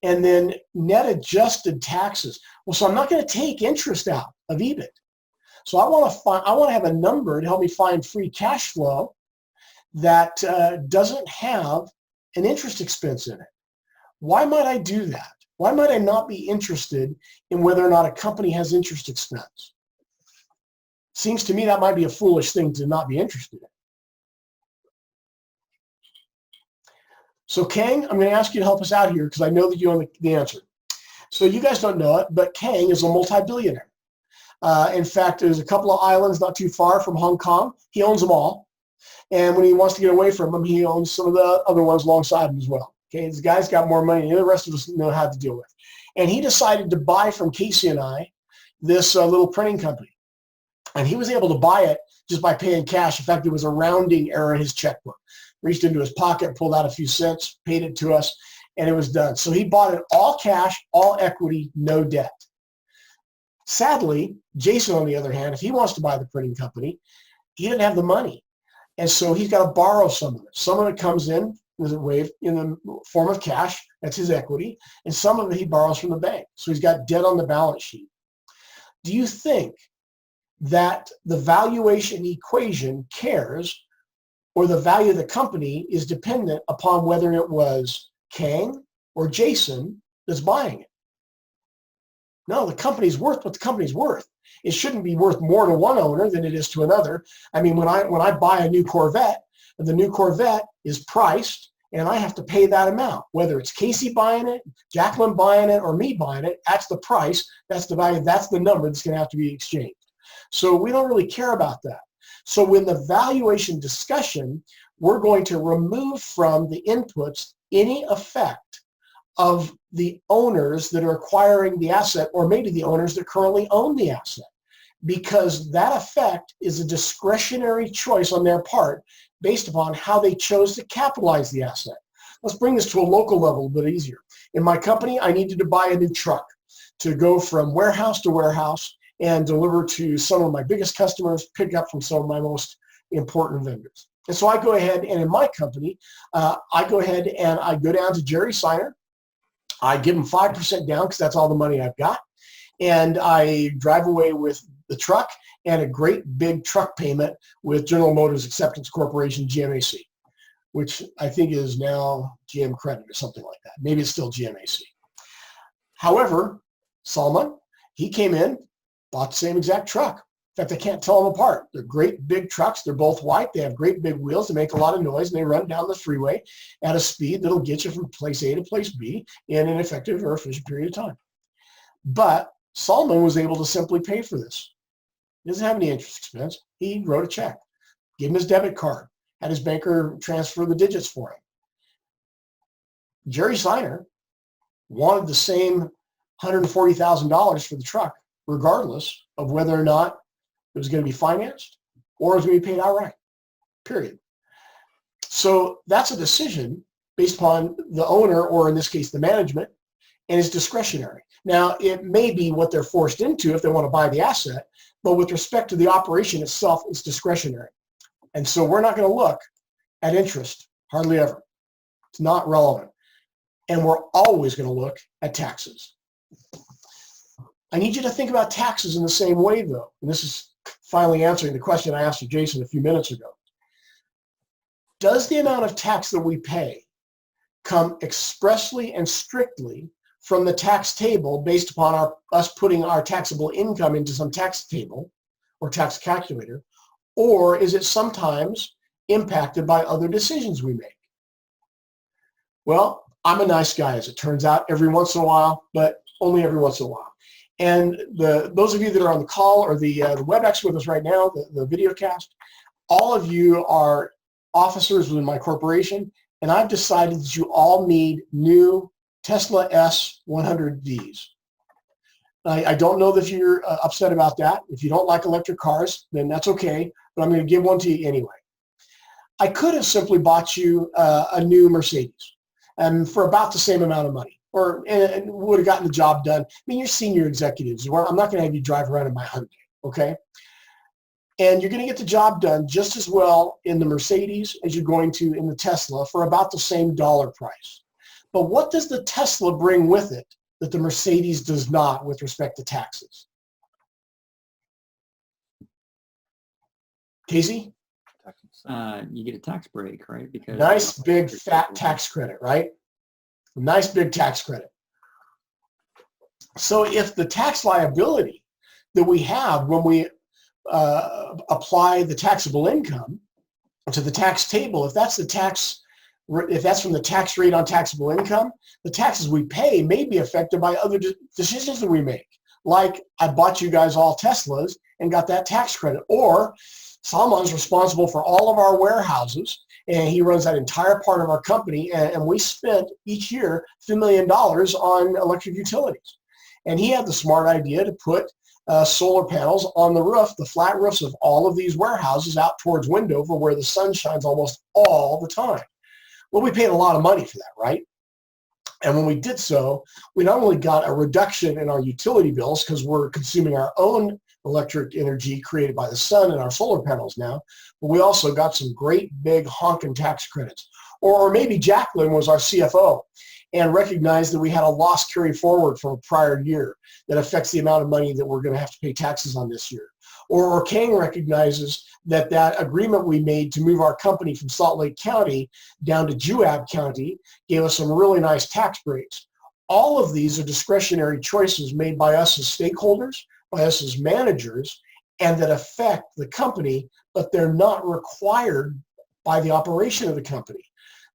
And then net adjusted taxes. Well, so I'm not going to take interest out of EBIT. So I want to have a number to help me find free cash flow that doesn't have an interest expense in it. Why might I do that? Why might I not be interested in whether or not a company has interest expense? Seems to me that might be a foolish thing to not be interested in. So Kang, I'm going to ask you to help us out here because I know that you know the answer. So you guys don't know it, but Kang is a multi-billionaire. In fact, there's a couple of islands not too far from Hong Kong. He owns them all. And when he wants to get away from them, he owns some of the other ones alongside him as well. Okay, this guy's got more money than the rest of us know how to deal with. And he decided to buy from Casey and I this little printing company. And he was able to buy it just by paying cash. In fact, there was a rounding error in his checkbook. Reached into his pocket, pulled out a few cents, paid it to us, and it was done. So he bought it all cash, all equity, no debt. Sadly, Jason, on the other hand, if he wants to buy the printing company, he didn't have the money. And so he's got to borrow some of it. Some of it comes in in the form of cash. That's his equity. And some of it he borrows from the bank. So he's got debt on the balance sheet. Do you think that the valuation equation cares, or the value of the company is dependent upon whether it was Kang or Jason that's buying it? No, the company's worth what the company's worth. It shouldn't be worth more to one owner than it is to another. I mean, when I buy a new Corvette, the new Corvette is priced, and I have to pay that amount. Whether it's Casey buying it, Jacqueline buying it, or me buying it, that's the price, that's the value, that's the number that's going to have to be exchanged. So we don't really care about that. So in the valuation discussion, we're going to remove from the inputs any effect of the owners that are acquiring the asset, or maybe the owners that currently own the asset, because that effect is a discretionary choice on their part based upon how they chose to capitalize the asset. Let's bring this to a local level a bit easier. In my company, I needed to buy a new truck to go from warehouse to warehouse and deliver to some of my biggest customers, pick up from some of my most important vendors. And so I go ahead, and in my company, I go ahead and I go down to Jerry Signer. I give him 5% down because that's all the money I've got. And I drive away with the truck and a great big truck payment with General Motors Acceptance Corporation, GMAC, which I think is now GM Credit or something like that. Maybe it's still GMAC. However, Salman, he came in, bought the same exact truck. In fact, I can't tell them apart. They're great big trucks. They're both white. They have great big wheels. They make a lot of noise, and they run down the freeway at a speed that'll get you from place A to place B in an effective or efficient period of time. But Salman was able to simply pay for this. He doesn't have any interest expense. He wrote a check, gave him his debit card, had his banker transfer the digits for him. Jerry Signer wanted the same $140,000 for the truck, regardless of whether or not it was going to be financed or it was going to be paid outright, period. So that's a decision based upon the owner, or in this case, the management, and it's discretionary. Now, it may be what they're forced into if they want to buy the asset, but with respect to the operation itself, it's discretionary. And so we're not going to look at interest, hardly ever. It's not relevant. And we're always going to look at taxes. I need you to think about taxes in the same way, though. And this is finally answering the question I asked you, Jason, a few minutes ago. Does the amount of tax that we pay come expressly and strictly from the tax table based upon us putting our taxable income into some tax table or tax calculator, or is it sometimes impacted by other decisions we make? Well, I'm a nice guy, as it turns out, every once in a while, but only every once in a while. And those of you that are on the call or the WebEx with us right now, the video cast, all of you are officers within my corporation, and I've decided that you all need new Tesla S100Ds. I don't know that you're upset about that. If you don't like electric cars, then that's okay, but I'm going to give one to you anyway. I could have simply bought you a new Mercedes for about the same amount of money, and would have gotten the job done. I mean, you're senior executives. I'm not going to have you drive around in my Hyundai, okay? And you're going to get the job done just as well in the Mercedes as you're going to in the Tesla for about the same dollar price. But what does the Tesla bring with it that the Mercedes does not with respect to taxes? Casey?
You get a tax break, right? Because
nice big fat tax credit, right? Nice big tax credit. So if the tax liability that we have when we apply the taxable income to the tax table, if that's from the tax rate on taxable income, the taxes we pay may be affected by other decisions that we make. Like, I bought you guys all Teslas and got that tax credit. Or Salman's responsible for all of our warehouses, and he runs that entire part of our company, and we spent each year $2 million on electric utilities. And he had the smart idea to put solar panels on the roof, the flat roofs of all of these warehouses out towards Wendover, where the sun shines almost all the time. Well, we paid a lot of money for that, right? And when we did so, we not only got a reduction in our utility bills because we're consuming our own electric energy created by the sun and our solar panels now, but we also got some great big honking tax credits. Or maybe Jacqueline was our CFO and recognized that we had a loss carry forward from a prior year that affects the amount of money that we're going to have to pay taxes on this year. Or Kang recognizes that agreement we made to move our company from Salt Lake County down to Juab County gave us some really nice tax breaks. All of these are discretionary choices made by us as stakeholders, by us as managers, and that affect the company, but they're not required by the operation of the company.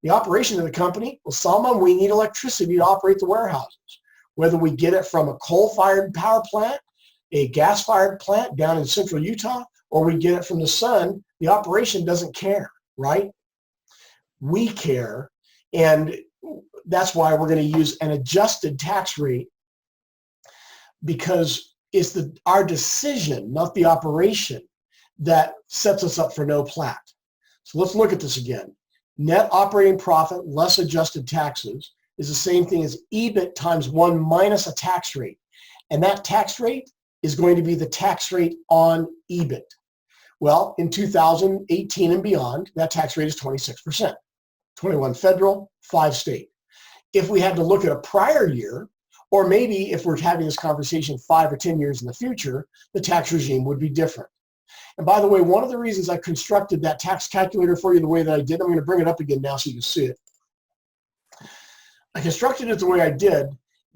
The operation of the company, well, Salman, we need electricity to operate the warehouses. Whether we get it from a coal-fired power plant, a gas-fired plant down in central Utah, or we get it from the sun, the operation doesn't care, right? We care, and that's why we're going to use an adjusted tax rate, because it's our decision, not the operation, that sets us up for no plat. So let's look at this again. Net operating profit less adjusted taxes is the same thing as EBIT times 1 minus a tax rate. And that tax rate is going to be the tax rate on EBIT. Well, in 2018 and beyond, that tax rate is 26%. 21 federal, 5 state. If we had to look at a prior year, or maybe if we're having this conversation 5 or 10 years in the future, the tax regime would be different. And by the way, one of the reasons I constructed that tax calculator for you the way that I did, I'm going to bring it up again now so you can see it. I constructed it the way I did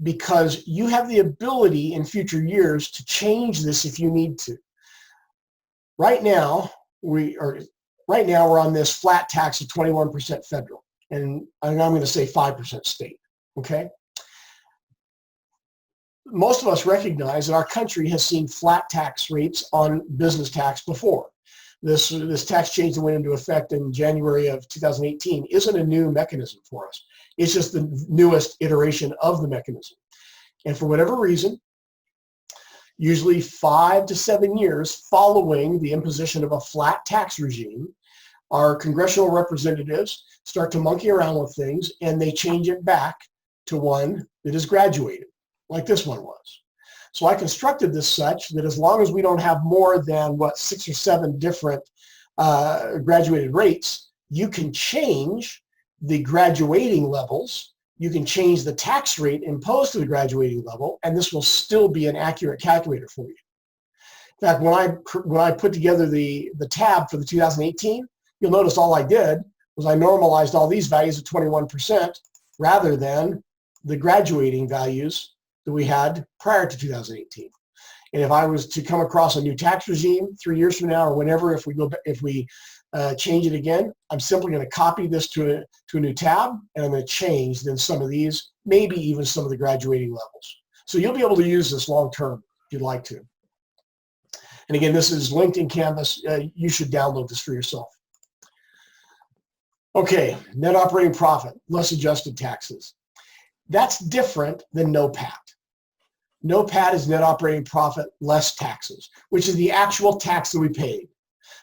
because you have the ability in future years to change this if you need to. Right now we're on this flat tax of 21% federal, and I'm going to say 5% state, okay? Most of us recognize that our country has seen flat tax rates on business tax before. this tax change that went into effect in January of 2018 isn't a new mechanism for us. It's just the newest iteration of the mechanism. And for whatever reason, usually 5 to 7 years following the imposition of a flat tax regime, our congressional representatives start to monkey around with things and they change it back to one that is graduated, like this one was. So I constructed this such that as long as we don't have more than, 6 or 7 different graduated rates, you can change the graduating levels, you can change the tax rate imposed to the graduating level, and this will still be an accurate calculator for you. In fact, when I put together the tab for the 2018, you'll notice all I did was I normalized all these values at 21% rather than the graduating values that we had prior to 2018. And if I was to come across a new tax regime 3 years from now or whenever, if we change it again, I'm simply going to copy this to a new tab, and I'm going to change then some of these, maybe even some of the graduating levels. So you'll be able to use this long term if you'd like to. And again, this is linked in Canvas. You should download this for yourself. Okay, net operating profit, less adjusted taxes. That's different than NOPAT. NOPAT is net operating profit less taxes, which is the actual tax that we paid.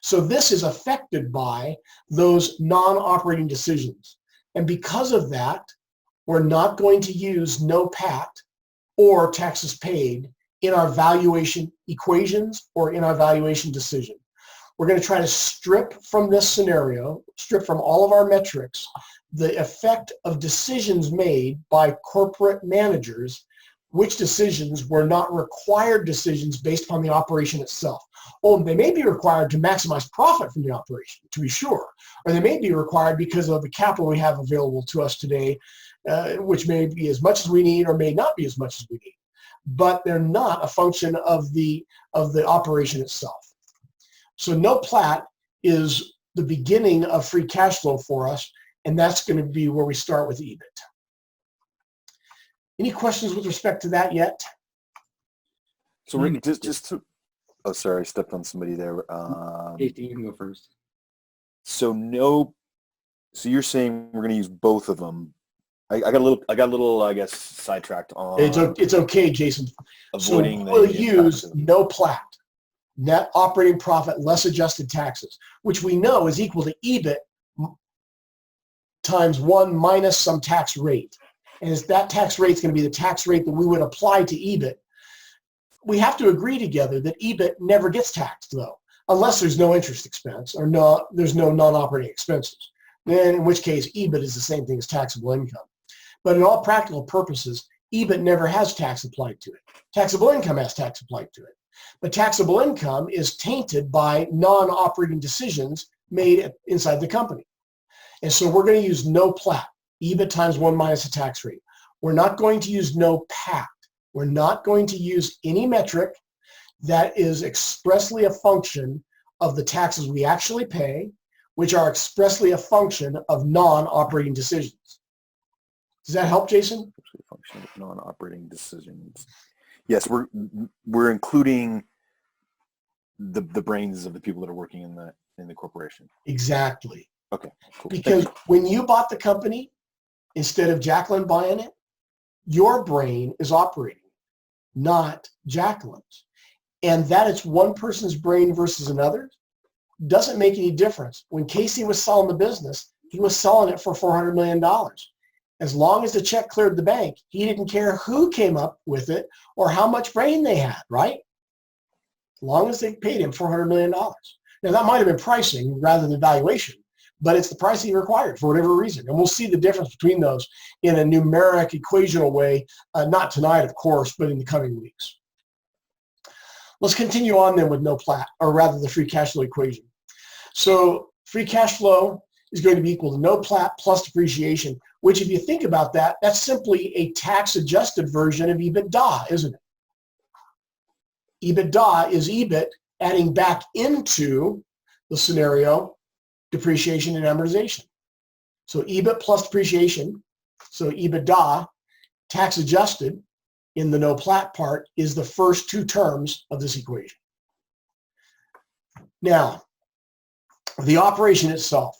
So this is affected by those non-operating decisions. And because of that, we're not going to use NOPAT or taxes paid in our valuation equations or in our valuation decision. We're going to try to strip from this scenario, strip from all of our metrics, the effect of decisions made by corporate managers, which decisions were not required decisions based upon the operation itself. Oh, they may be required to maximize profit from the operation, to be sure, or they may be required because of the capital we have available to us today, which may be as much as we need or may not be as much as we need. But they're not a function of the operation itself. So NOPAT is the beginning of free cash flow for us, and that's going to be where we start with EBIT. Any questions with respect to that yet?
So Rick, just to, oh, sorry, I stepped on somebody there.
Casey, you can go first.
So you're saying we're going to use both of them. I got a little, I guess, sidetracked on.
It's okay, Jason.
Avoiding
so we'll use NOPAT, net operating profit less adjusted taxes, which we know is equal to EBIT times 1 minus some tax rate. And if that tax rate is going to be the tax rate that we would apply to EBIT, we have to agree together that EBIT never gets taxed, though, unless there's no interest expense or there's no non-operating expenses. Then in which case, EBIT is the same thing as taxable income. But in all practical purposes, EBIT never has tax applied to it. Taxable income has tax applied to it. But taxable income is tainted by non-operating decisions made inside the company. And so we're going to use NOPAT, EBIT times 1 minus the tax rate. We're not going to use NOPAT. We're not going to use any metric that is expressly a function of the taxes we actually pay, which are expressly a function of non-operating decisions. Does that help, Jason?
A function of non-operating decisions. Yes, we're including the brains of the people that are working in the corporation.
Exactly.
Okay, cool.
Because when you bought the company, instead of Jacqueline buying it, your brain is operating, not Jacqueline's. And that it's one person's brain versus another doesn't make any difference. When Casey was selling the business, he was selling it for $400 million. As long as the check cleared the bank, he didn't care who came up with it or how much brain they had, right? As long as they paid him $400 million. Now, that might have been pricing rather than valuation, but it's the price he required for whatever reason. And we'll see the difference between those in a numeric, equational way, not tonight, of course, but in the coming weeks. Let's continue on then with NOPAT, or rather the free cash flow equation. So free cash flow is going to be equal to NOPAT plus depreciation, which if you think about that, that's simply a tax-adjusted version of EBITDA, isn't it? EBITDA is EBIT adding back into the scenario depreciation and amortization. So EBIT plus depreciation, so EBITDA, tax-adjusted in the NOPAT part, is the first two terms of this equation. Now, the operation itself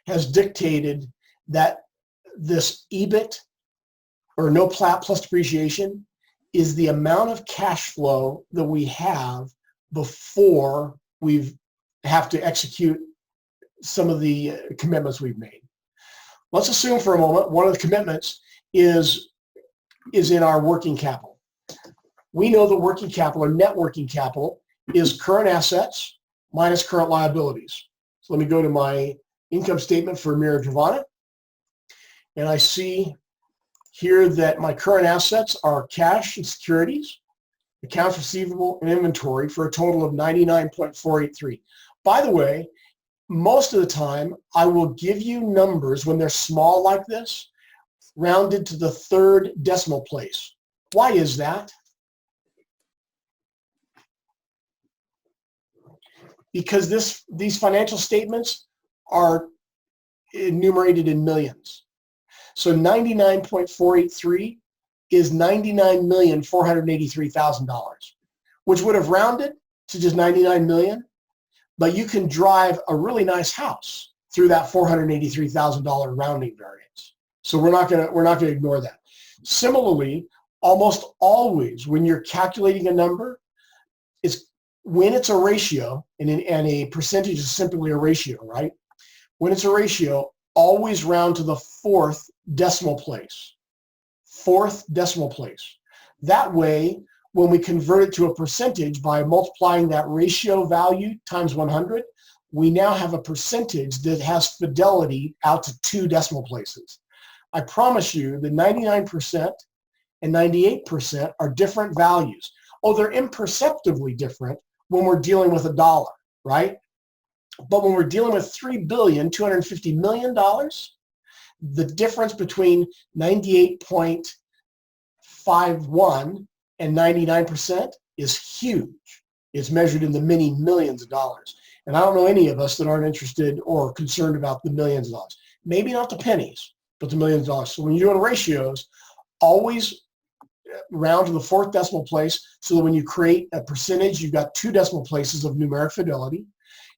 has dictated that this EBIT, or no plat plus depreciation, is the amount of cash flow that we have before we have to execute some of the commitments we've made. Let's assume for a moment one of the commitments is in our working capital. We know that working capital, or net working capital, is current assets minus current liabilities. So let me go to my income statement for Mira Giovanna, and I see here that my current assets are cash and securities, accounts receivable, and inventory for a total of 99.483. By the way, most of the time I will give you numbers when they're small like this, rounded to the third decimal place. Why is that? Because these financial statements are enumerated in millions. So 99.483 is $99,483,000, which would have rounded to just 99 million, but you can drive a really nice house through that $483,000 rounding variance. So we're not gonna ignore that. Similarly, almost always when you're calculating a number, when it's a ratio, and a percentage is simply a ratio, right? When it's a ratio, always round to the fourth decimal place. Fourth decimal place. That way, when we convert it to a percentage by multiplying that ratio value times 100, we now have a percentage that has fidelity out to 2 decimal places. I promise you that 99% and 98% are different values. Oh, they're imperceptibly different when we're dealing with a dollar, right? But when we're dealing with $3,250,000,000, the difference between 98.51 and 99% is huge. It's measured in the many millions of dollars. And I don't know any of us that aren't interested or concerned about the millions of dollars. Maybe not the pennies, but the millions of dollars. So when you're doing ratios, always round to the fourth decimal place, so that when you create a percentage, you've got 2 decimal places of numeric fidelity.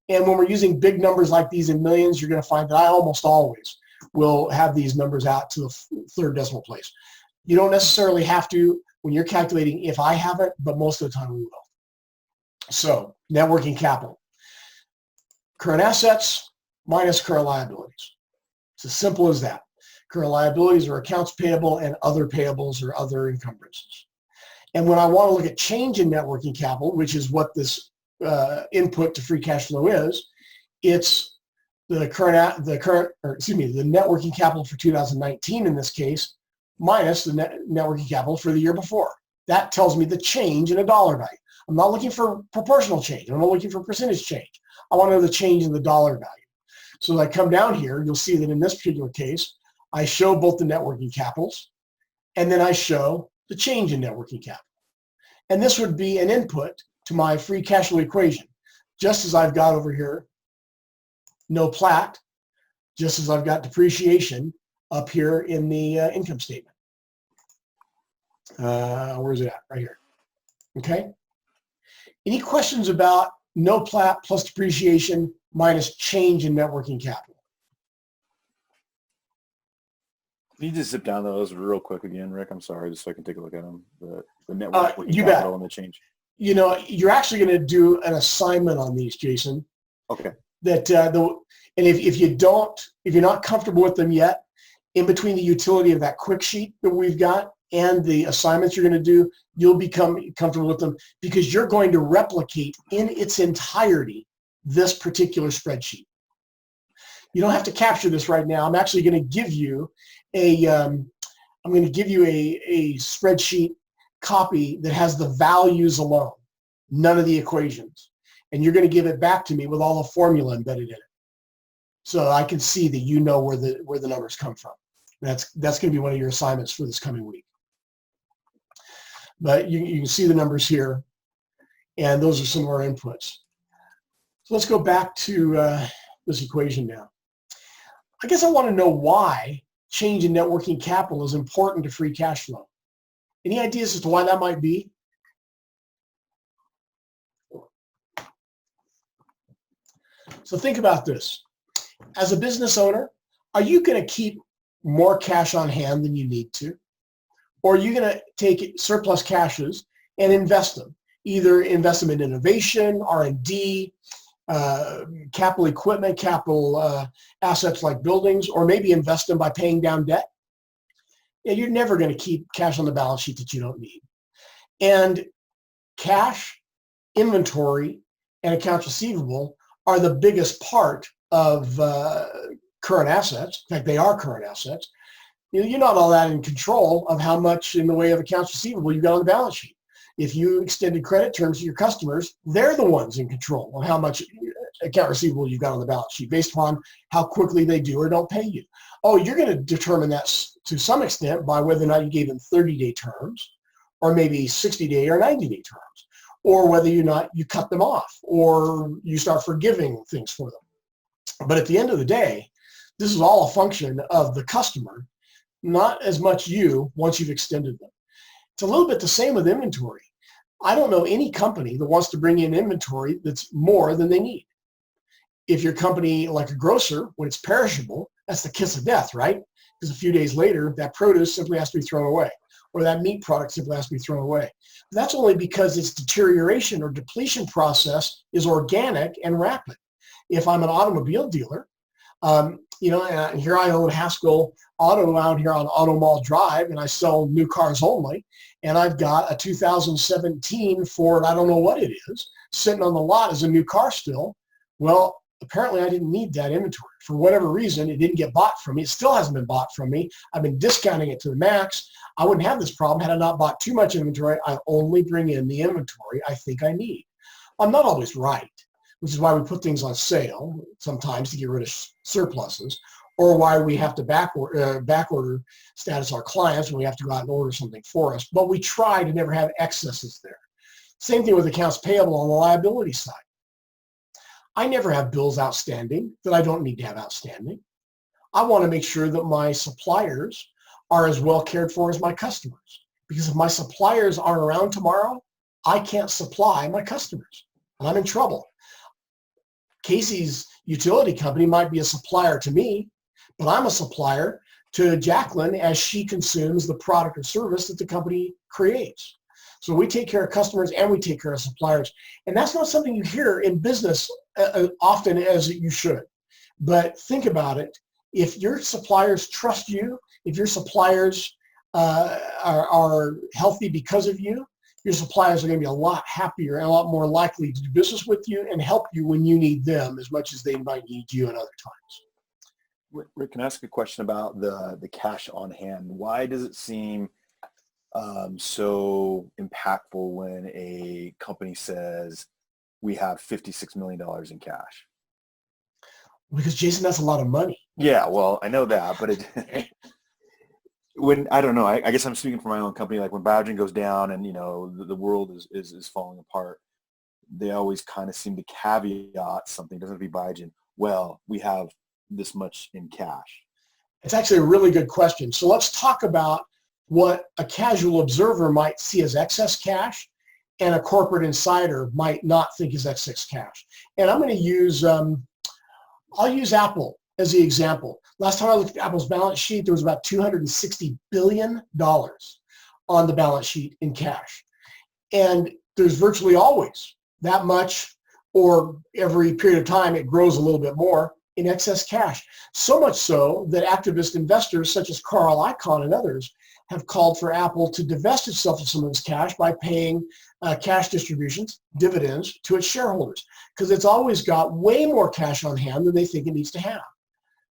And when we're using big numbers like these in millions, you're going to find that I almost always will have these numbers out to the third decimal place. You don't necessarily have to when you're calculating if I have it, but most of the time we will. So net working capital. Current assets minus current liabilities. It's as simple as that. Current liabilities are accounts payable and other payables or other encumbrances. And when I want to look at change in net working capital, which is what this input to free cash flow is, it's the net working capital for 2019 in this case, minus the net working capital for the year before. That tells me the change in a dollar value. I'm not looking for proportional change. I'm not looking for percentage change. I want to know the change in the dollar value. So as I come down here, you'll see that in this particular case, I show both the net working capitals, and then I show the change in net working capital. And this would be an input to my free cash flow equation, just as I've got over here no plat, just as I've got depreciation up here in the income statement. Where's it at? Right here. Okay. Any questions about no plat plus depreciation minus change in net working capital?
Can you just zip down those real quick again, Rick? I'm sorry, just so I can take a look at them. The net working
You
capital
bet.
and the change.
You know, you're actually going to do an assignment on these, Jason.
Okay.
That and if you're not comfortable with them yet, in between the utility of that quick sheet that we've got and the assignments you're going to do, you'll become comfortable with them because you're going to replicate in its entirety this particular spreadsheet. You don't have to capture this right now. I'm actually going to give you a spreadsheet copy that has the values alone, none of the equations. And you're going to give it back to me with all the formula embedded in it. So I can see that you know where the numbers come from. That's going to be one of your assignments for this coming week. But you can see the numbers here, and those are some of our inputs. So let's go back to this equation now. I guess I want to know why change in net working capital is important to free cash flow. Any ideas as to why that might be? So think about this. As a business owner, are you going to keep more cash on hand than you need to? Or are you going to take surplus cashes and invest them? Either invest them in innovation, R&D, capital equipment, capital assets like buildings, or maybe invest them by paying down debt. Yeah, you're never going to keep cash on the balance sheet that you don't need. And cash, inventory, and accounts receivable are the biggest part of current assets. In fact, they are current assets. You're not all that in control of how much in the way of accounts receivable you got on the balance sheet. If you extended credit terms to your customers, they're the ones in control of how much account receivable you've got on the balance sheet based upon how quickly they do or don't pay you. Oh, you're going to determine that to some extent by whether or not you gave them 30-day terms or maybe 60-day or 90-day terms, or whether or not you cut them off or you start forgiving things for them. But at the end of the day, this is all a function of the customer, not as much you once you've extended them. It's a little bit the same with inventory. I don't know any company that wants to bring in inventory that's more than they need. If your company, like a grocer, when it's perishable, that's the kiss of death, right? Because a few days later, that produce simply has to be thrown away, or that meat product simply has to be thrown away. But that's only because its deterioration or depletion process is organic and rapid. If I'm an automobile dealer, and here I own Haskell Auto out here on Auto Mall Drive, and I sell new cars only, and I've got a 2017 Ford, I don't know what it is, sitting on the lot as a new car still. Well, apparently I didn't need that inventory. For whatever reason, it didn't get bought from me. It still hasn't been bought from me. I've been discounting it to the max. I wouldn't have this problem had I not bought too much inventory. I only bring in the inventory I think I need. I'm not always right, which is why we put things on sale sometimes to get rid of surpluses, or why we have to back order status our clients when we have to go out and order something for us. But we try to never have excesses there. Same thing with accounts payable on the liability side. I never have bills outstanding that I don't need to have outstanding. I want to make sure that my suppliers are as well cared for as my customers. Because if my suppliers aren't around tomorrow, I can't supply my customers, and I'm in trouble. Casey's utility company might be a supplier to me, but I'm a supplier to Jacqueline as she consumes the product or service that the company creates. So we take care of customers and we take care of suppliers. And that's not something you hear in business often as you should. But think about it. If your suppliers trust you, if your suppliers are healthy because of you, your suppliers are going to be a lot happier and a lot more likely to do business with you and help you when you need them as much as they might need you at other times.
Rick, can I ask a question about the cash on hand? Why does it seem so impactful when a company says we have $56 million in cash?
Because Jason, that's a lot of money.
Yeah, well, I know that, but when, I don't know, I guess I'm speaking for my own company, like when Biogen goes down and, the world is falling apart, they always kind of seem to caveat something, doesn't have to be Biogen, well, we have this much in cash.
It's actually a really good question. So let's talk about what a casual observer might see as excess cash and a corporate insider might not think is excess cash. And I'm going to use, I'll use Apple as the example. Last time I looked at Apple's balance sheet, there was about $260 billion on the balance sheet in cash. And there's virtually always that much, or every period of time it grows a little bit more, in excess cash. So much so that activist investors such as Carl Icahn and others have called for Apple to divest itself of some of its cash by paying cash distributions, dividends, to its shareholders, because it's always got way more cash on hand than they think it needs to have.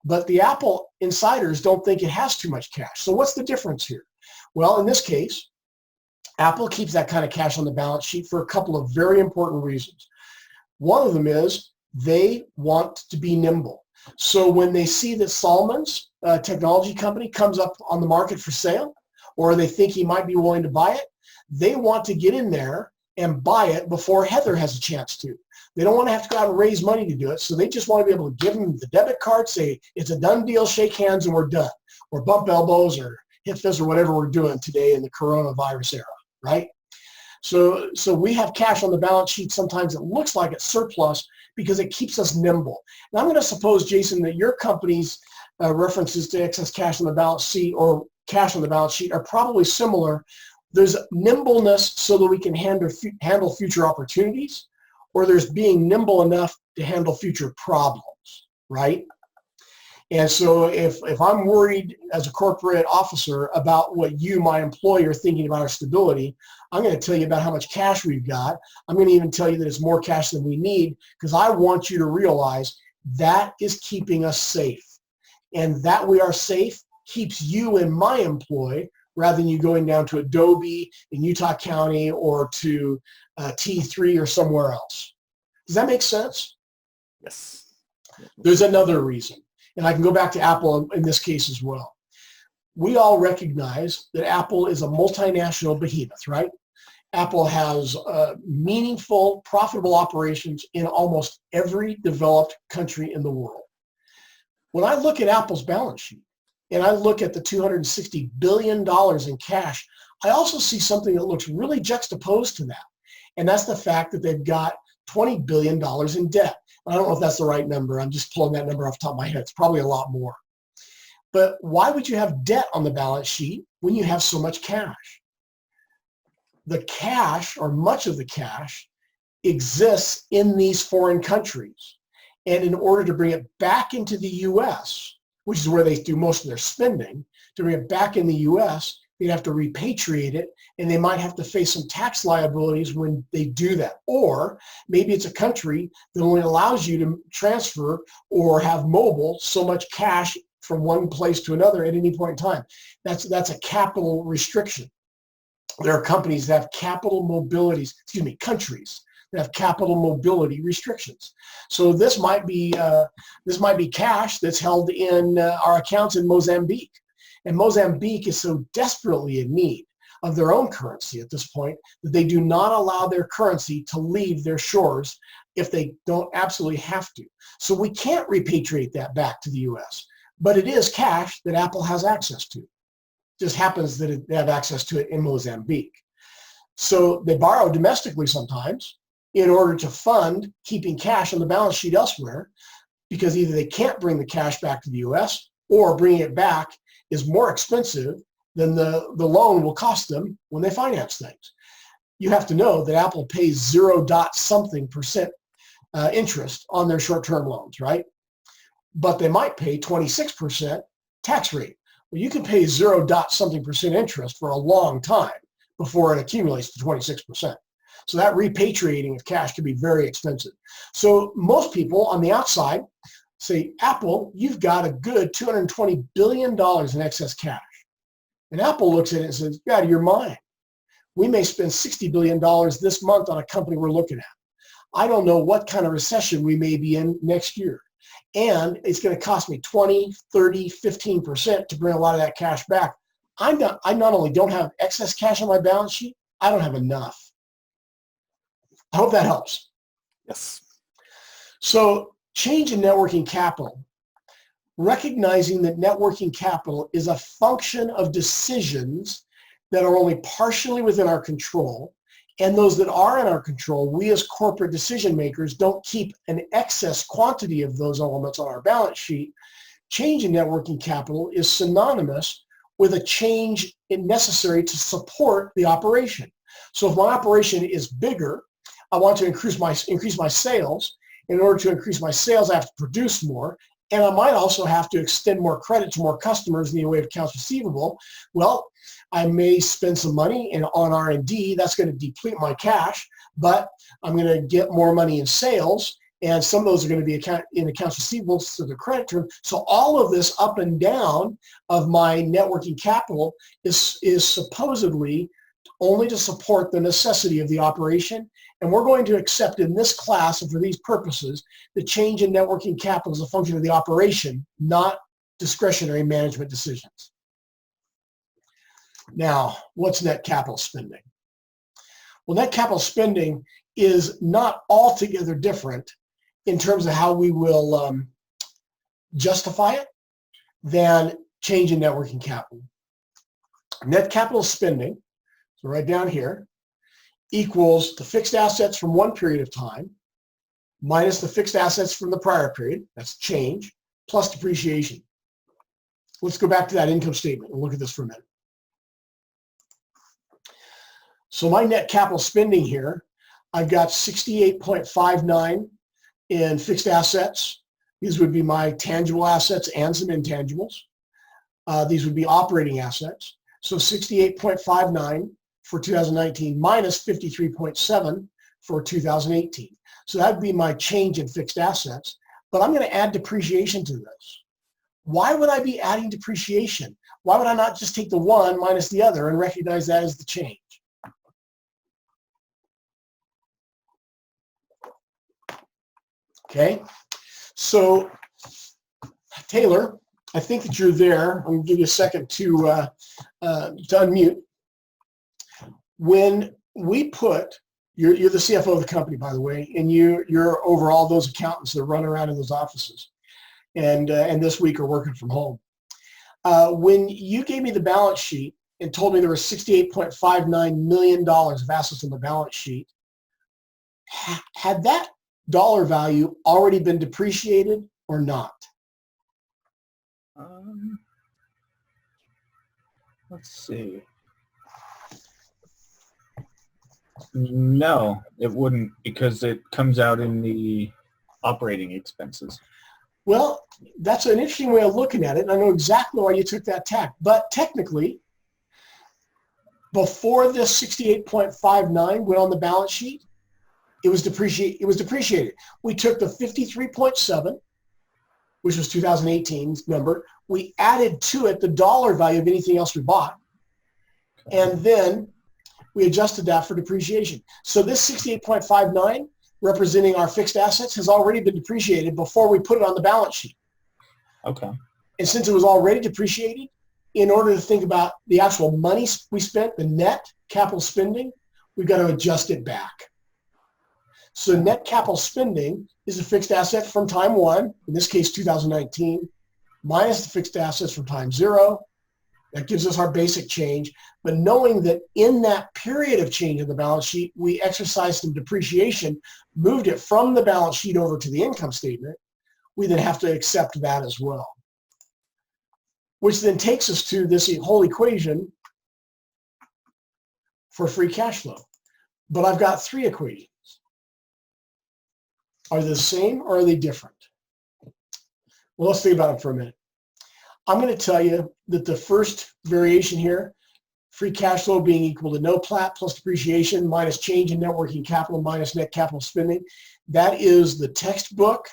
But the Apple insiders don't think it has too much cash. So what's the difference here? Well, in this case, Apple keeps that kind of cash on the balance sheet for a couple of very important reasons. One of them is they want to be nimble. So when they see that Salman's technology company comes up on the market for sale, or they think he might be willing to buy it, they want to get in there and buy it before Heather has a chance to. They don't want to have to go out and raise money to do it, so they just want to be able to give them the debit card, say it's a done deal, shake hands, and we're done. Or bump elbows or hit fists or whatever we're doing today in the coronavirus era, right? So we have cash on the balance sheet. Sometimes it looks like it's surplus because it keeps us nimble. And I'm going to suppose, Jason, that your company's references to excess cash on the balance sheet or cash on the balance sheet are probably similar. There's nimbleness so that we can handle future opportunities, or there's being nimble enough to handle future problems, right? And so if I'm worried as a corporate officer about what you, my employer, are thinking about our stability, I'm going to tell you about how much cash we've got. I'm going to even tell you that it's more cash than we need, because I want you to realize that is keeping us safe. And that we are safe keeps you in my employ rather than you going down to Adobe in Utah County or to T3 or somewhere else. Does that make sense?
Yes.
There's another reason, and I can go back to Apple in this case as well. We all recognize that Apple is a multinational behemoth, right? Apple has meaningful, profitable operations in almost every developed country in the world. When I look at Apple's balance sheet and I look at the $260 billion in cash, I also see something that looks really juxtaposed to that. And that's the fact that they've got $20 billion in debt. I don't know if that's the right number. I'm just pulling that number off the top of my head. It's probably a lot more. But why would you have debt on the balance sheet when you have so much cash? The cash, or much of the cash, exists in these foreign countries. And in order to bring it back into the U.S., which is where they do most of their spending, to bring it back in the U.S., they'd have to repatriate it, and they might have to face some tax liabilities when they do that. Or maybe it's a country that only allows you to transfer or have mobile so much cash from one place to another at any point in time. That's a capital restriction. There are companies that have capital mobilities, countries that have capital mobility restrictions. So this might be cash that's held in our accounts in Mozambique. And Mozambique is so desperately in need of their own currency at this point that they do not allow their currency to leave their shores if they don't absolutely have to. So we can't repatriate that back to the U.S., but it is cash that Apple has access to. It just happens that they have access to it in Mozambique. So they borrow domestically sometimes in order to fund keeping cash on the balance sheet elsewhere, because either they can't bring the cash back to the U.S. or bringing it back is more expensive than the loan will cost them when they finance things. You have to know that Apple pays 0.something% interest on their short-term loans, right? But they might pay 26% tax rate. Well, you can pay 0.something% interest for a long time before it accumulates to 26%. So that repatriating of cash can be very expensive. So most people on the outside say, Apple, you've got a good $220 billion in excess cash. And Apple looks at it and says, you're out of your mind. We may spend $60 billion this month on a company we're looking at. I don't know what kind of recession we may be in next year. And it's going to cost me 20, 30, 15% to bring a lot of that cash back. I not only don't have excess cash on my balance sheet, I don't have enough. I hope that helps.
Yes.
So change in net working capital, recognizing that net working capital is a function of decisions that are only partially within our control, and those that are in our control, we as corporate decision makers don't keep an excess quantity of those elements on our balance sheet. Change in net working capital is synonymous with a change necessary to support the operation. So if my operation is bigger, I want to increase my sales. In order to increase my sales, I have to produce more, and I might also have to extend more credit to more customers in the way of accounts receivable. Well, I may spend some money on R&D. That's going to deplete my cash, but I'm going to get more money in sales, and some of those are going to be in accounts receivable, so the credit term. So all of this up and down of my net working capital is supposedly only to support the necessity of the operation. And we're going to accept in this class, and for these purposes, the change in net working capital is a function of the operation, not discretionary management decisions. Now, what's net capital spending? Well, net capital spending is not altogether different in terms of how we will justify it than change in net working capital. Net capital spending, so right down here, equals the fixed assets from one period of time minus the fixed assets from the prior period, that's change, plus depreciation. Let's go back to that income statement and look at this for a minute. So my net capital spending here, I've got 68.59 in fixed assets. These would be my tangible assets and some intangibles. These would be operating assets. So 68.59 for 2019 minus 53.7 for 2018. So that'd be my change in fixed assets. But I'm going to add depreciation to this. Why would I be adding depreciation? Why would I not just take the one minus the other and recognize that as the change? Okay, so Taylor, I think that you're there. I'm going to give you a second to unmute. When we put, you're the CFO of the company, by the way, and you're over all those accountants that run around in those offices and this week are working from home. When you gave me the balance sheet and told me there was $68.59 million of assets on the balance sheet, had that dollar value already been depreciated or not?
Let's see. No, it wouldn't, because it comes out in the operating expenses.
Well, that's an interesting way of looking at it, and I know exactly why you took that tack. But technically, before this 68.59 went on the balance sheet, it was depreciated. We took the 53.7, which was 2018's number. We added to it the dollar value of anything else we bought, and then we adjusted that for depreciation. So this 68.59, representing our fixed assets, has already been depreciated before we put it on the balance sheet.
Okay.
And since it was already depreciated, in order to think about the actual money we spent, the net capital spending, we've got to adjust it back. So net capital spending is a fixed asset from time one, in this case 2019, minus the fixed assets from time zero. That gives us our basic change. But knowing that in that period of change in the balance sheet, we exercised some depreciation, moved it from the balance sheet over to the income statement, we then have to accept that as well. Which then takes us to this whole equation for free cash flow. But I've got three equations. Are they the same or are they different? Well, let's think about it for a minute. I'm going to tell you that the first variation here, free cash flow being equal to no plat plus depreciation minus change in net working capital minus net capital spending, that is the textbook,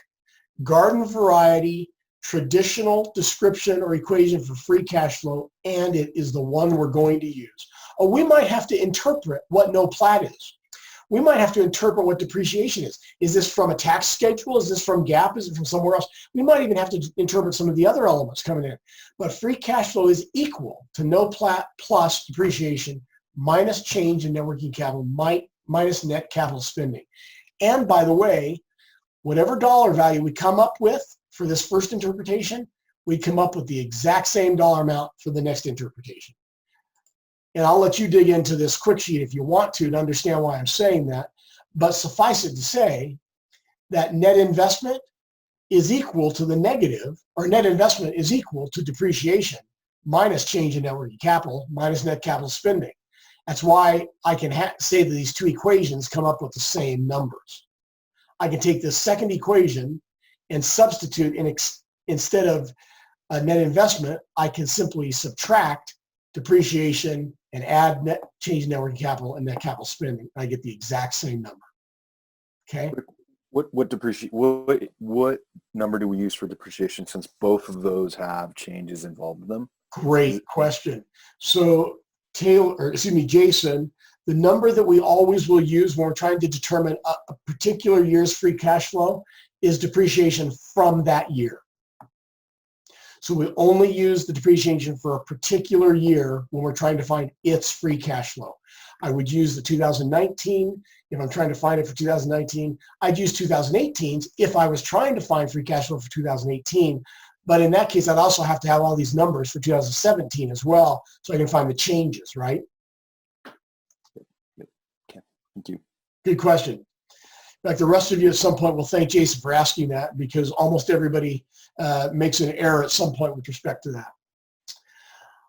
garden variety, traditional description or equation for free cash flow, and it is the one we're going to use. Oh, we might have to interpret what no plat is. We might have to interpret what depreciation is. Is this from a tax schedule? Is this from GAAP? Is it from somewhere else? We might even have to interpret some of the other elements coming in. But free cash flow is equal to no plat plus depreciation minus change in net working capital minus net capital spending. And by the way, whatever dollar value we come up with for this first interpretation, we come up with the exact same dollar amount for the next interpretation. And I'll let you dig into this quick sheet if you want to understand why I'm saying that. But suffice it to say that net investment is equal to the negative, or net investment is equal to depreciation minus change in net working capital minus net capital spending. That's why I can say that these two equations come up with the same numbers. I can take this second equation and substitute instead of a net investment, I can simply subtract depreciation and add net change in net working capital and net capital spending. I get the exact same number. Okay.
What number do we use for depreciation, since both of those have changes involved in them?
Great question. So Jason, the number that we always will use when we're trying to determine a particular year's free cash flow is depreciation from that year. So we only use the depreciation for a particular year when we're trying to find its free cash flow. I would use the 2019. If I'm trying to find it for 2019, I'd use 2018's if I was trying to find free cash flow for 2018. But in that case, I'd also have to have all these numbers for 2017 as well, so I can find the changes, right?
Okay. Thank you.
Good question. In fact, the rest of you at some point will thank Jason for asking that, because almost everybody makes an error at some point with respect to that.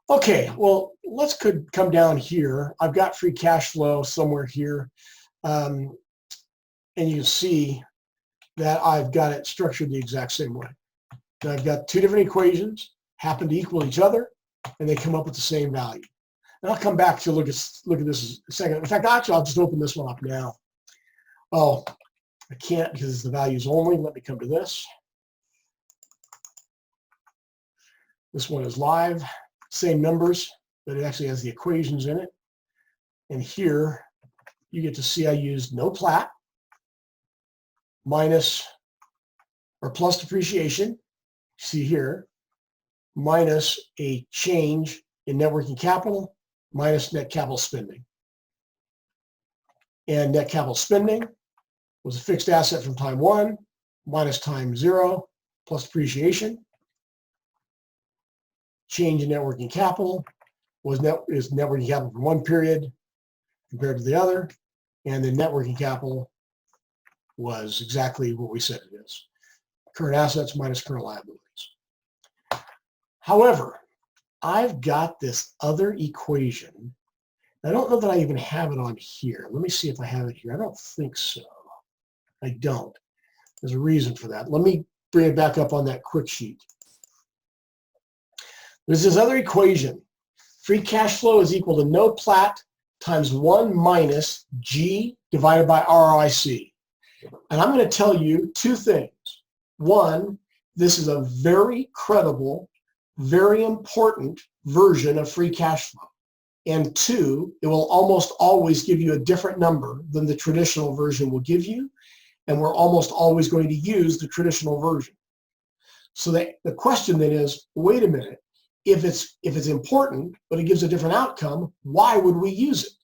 Okay, well, let's come down here. I've got free cash flow somewhere here. And you can see that I've got it structured the exact same way. And I've got two different equations, happen to equal each other, and they come up with the same value. And I'll come back to look at this in a second. In fact, actually, I'll just open this one up now. Oh, I can't because it's the values only. Let me come to this. This one is live, same numbers, but it actually has the equations in it. And here you get to see I used no plat minus or plus depreciation, see here, minus a change in net working capital minus net capital spending. And net capital spending was a fixed asset from time 1 minus time 0 plus depreciation. Change in net working capital is net working capital from one period compared to the other, and the net working capital was exactly what we said it is. Current assets minus current liabilities. However, I've got this other equation. I don't know that I even have it on here. Let me see if I have it here. I don't think so. I don't. There's a reason for that. Let me bring it back up on that quick sheet. There's this other equation. Free cash flow is equal to no plat times 1 minus G divided by ROIC. And I'm going to tell you two things. One, this is a very credible, very important version of free cash flow. And two, it will almost always give you a different number than the traditional version will give you. And we're almost always going to use the traditional version. So the question then is, wait a minute, if it's important, but it gives a different outcome, why would we use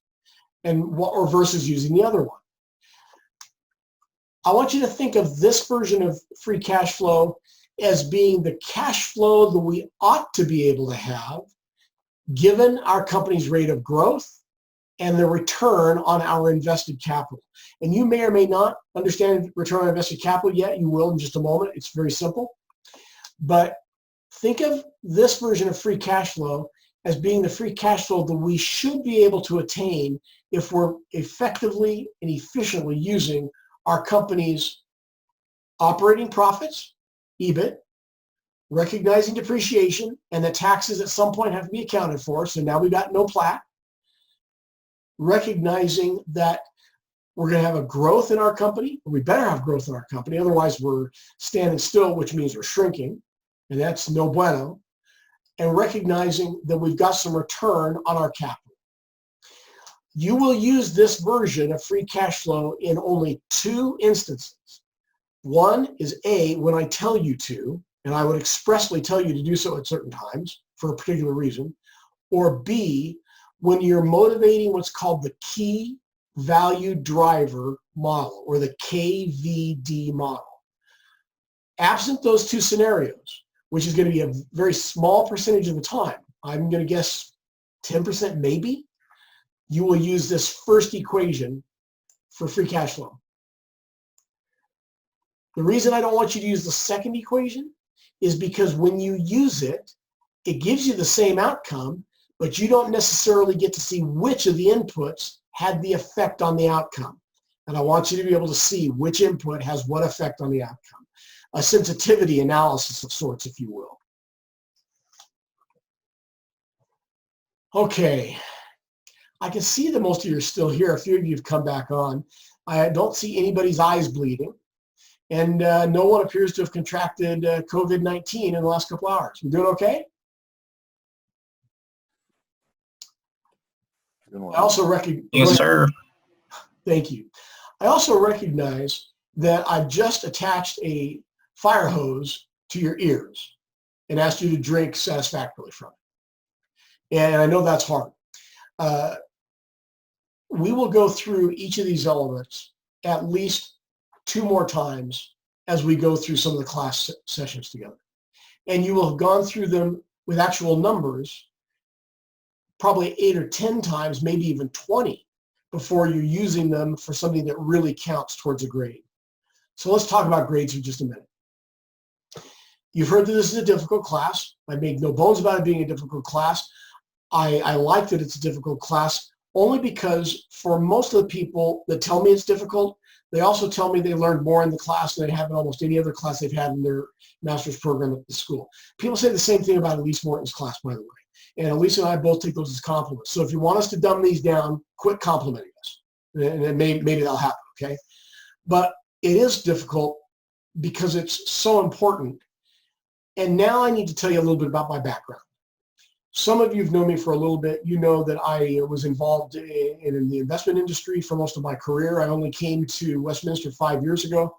it? Or versus using the other one. I want you to think of this version of free cash flow as being the cash flow that we ought to be able to have given our company's rate of growth and the return on our invested capital. And you may or may not understand return on invested capital yet. You will in just a moment. It's very simple. But think of this version of free cash flow as being the free cash flow that we should be able to attain if we're effectively and efficiently using our company's operating profits, EBIT, recognizing depreciation, and the taxes at some point have to be accounted for. So now we've got no plat. Recognizing that we're going to have a growth in our company, or we better have growth in our company, otherwise we're standing still, which means we're shrinking, and that's no bueno. And recognizing that we've got some return on our capital. You will use this version of free cash flow in only two instances. One is A, when I tell you to, and I would expressly tell you to do so at certain times for a particular reason, or B, when you're motivating what's called the key value driver model, or the KVD model. Absent those two scenarios, which is going to be a very small percentage of the time, I'm going to guess 10% maybe, you will use this first equation for free cash flow. The reason I don't want you to use the second equation is because when you use it, it gives you the same outcome, but you don't necessarily get to see which of the inputs had the effect on the outcome. And I want you to be able to see which input has what effect on the outcome. A sensitivity analysis of sorts, if you will. Okay. I can see that most of you are still here. A few of you have come back on. I don't see anybody's eyes bleeding. And no one appears to have contracted COVID-19 in the last couple hours. We doing okay? I also recognize.
Yes, sir.
Thank you. I also recognize that I've just attached a fire hose to your ears and asked you to drink satisfactorily from it. And I know that's hard. We will go through each of these elements at least 2 more times as we go through some of the class sessions together. And you will have gone through them with actual numbers probably 8 or 10 times, maybe even 20, before you're using them for something that really counts towards a grade. So let's talk about grades for just a minute. You've heard that this is a difficult class. I make no bones about it being a difficult class. I like that it's a difficult class only because for most of the people that tell me it's difficult, they also tell me they learned more in the class than they have in almost any other class they've had in their master's program at the school. People say the same thing about Elise Morton's class, by the way. And Elise and I both take those as compliments. So if you want us to dumb these down, quit complimenting us. And maybe that'll happen, okay? But it is difficult because it's so important. And now I need to tell you a little bit about my background. Some of you have known me for a little bit. You know that I was involved in the investment industry for most of my career. I only came to Westminster 5 years ago.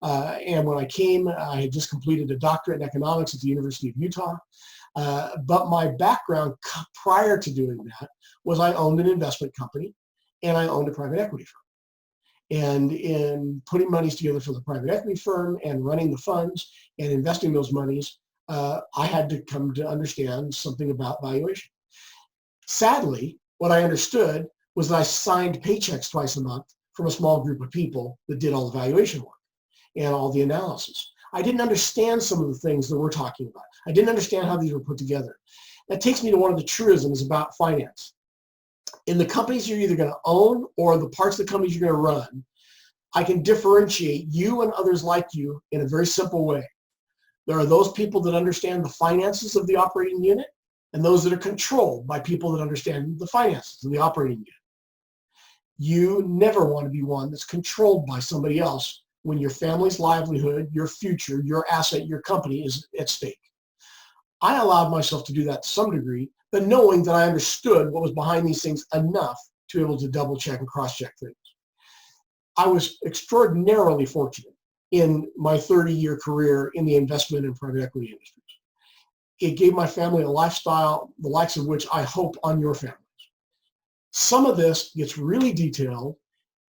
And when I came, I had just completed a doctorate in economics at the University of Utah. But my background prior to doing that was I owned an investment company and I owned a private equity firm. And in putting monies together for the private equity firm and running the funds and investing those monies, I had to come to understand something about valuation. Sadly, what I understood was that I signed paychecks twice a month from a small group of people that did all the valuation work and all the analysis. I didn't understand some of the things that we're talking about. I didn't understand how these were put together. That takes me to one of the truisms about finance. In the companies you're either going to own or the parts of the companies you're going to run, I can differentiate you and others like you in a very simple way. There are those people that understand the finances of the operating unit and those that are controlled by people that understand the finances of the operating unit. You never want to be one that's controlled by somebody else when your family's livelihood, your future, your asset, your company is at stake. I allowed myself to do that to some degree, but knowing that I understood what was behind these things enough to be able to double check and cross check things. I was extraordinarily fortunate in my 30-year career in the investment and private equity industries. It gave my family a lifestyle, the likes of which I hope on your families. Some of this gets really detailed.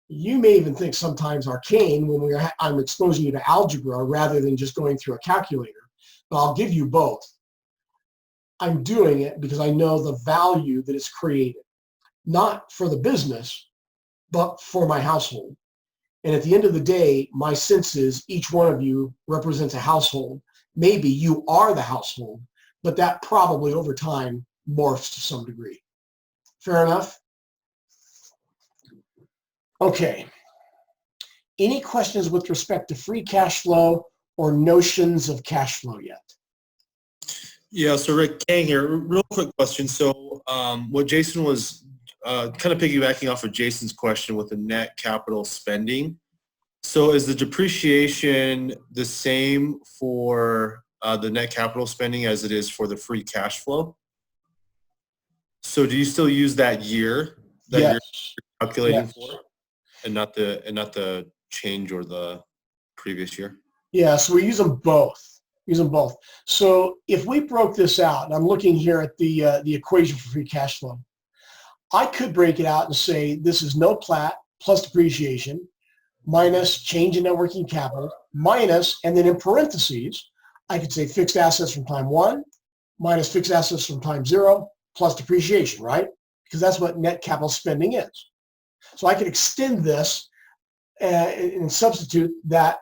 You may even think sometimes arcane when I'm exposing you to algebra rather than just going through a calculator, but I'll give you both. I'm doing it because I know the value that it's created, not for the business, but for my household. And at the end of the day, my sense is each one of you represents a household. Maybe you are the household, but that probably over time morphs to some degree. Fair enough? Okay. Any questions with respect to free cash flow or notions of cash flow yet?
Yeah, so Rick Kang here. Real quick question. So what Jason was kind of piggybacking off of Jason's question with the net capital spending. So is the depreciation the same for the net capital spending as it is for the free cash flow? So do you still use that year that
Yes.
you're calculating
Yes.
for, and not the change or the previous year?
Yeah, so we use them both. So if we broke this out, and I'm looking here at the equation for free cash flow, I could break it out and say this is no plat plus depreciation minus change in net working capital minus, and then in parentheses, I could say fixed assets from time 1 minus fixed assets from time 0 plus depreciation, right? Because that's what net capital spending is. So I could extend this and substitute that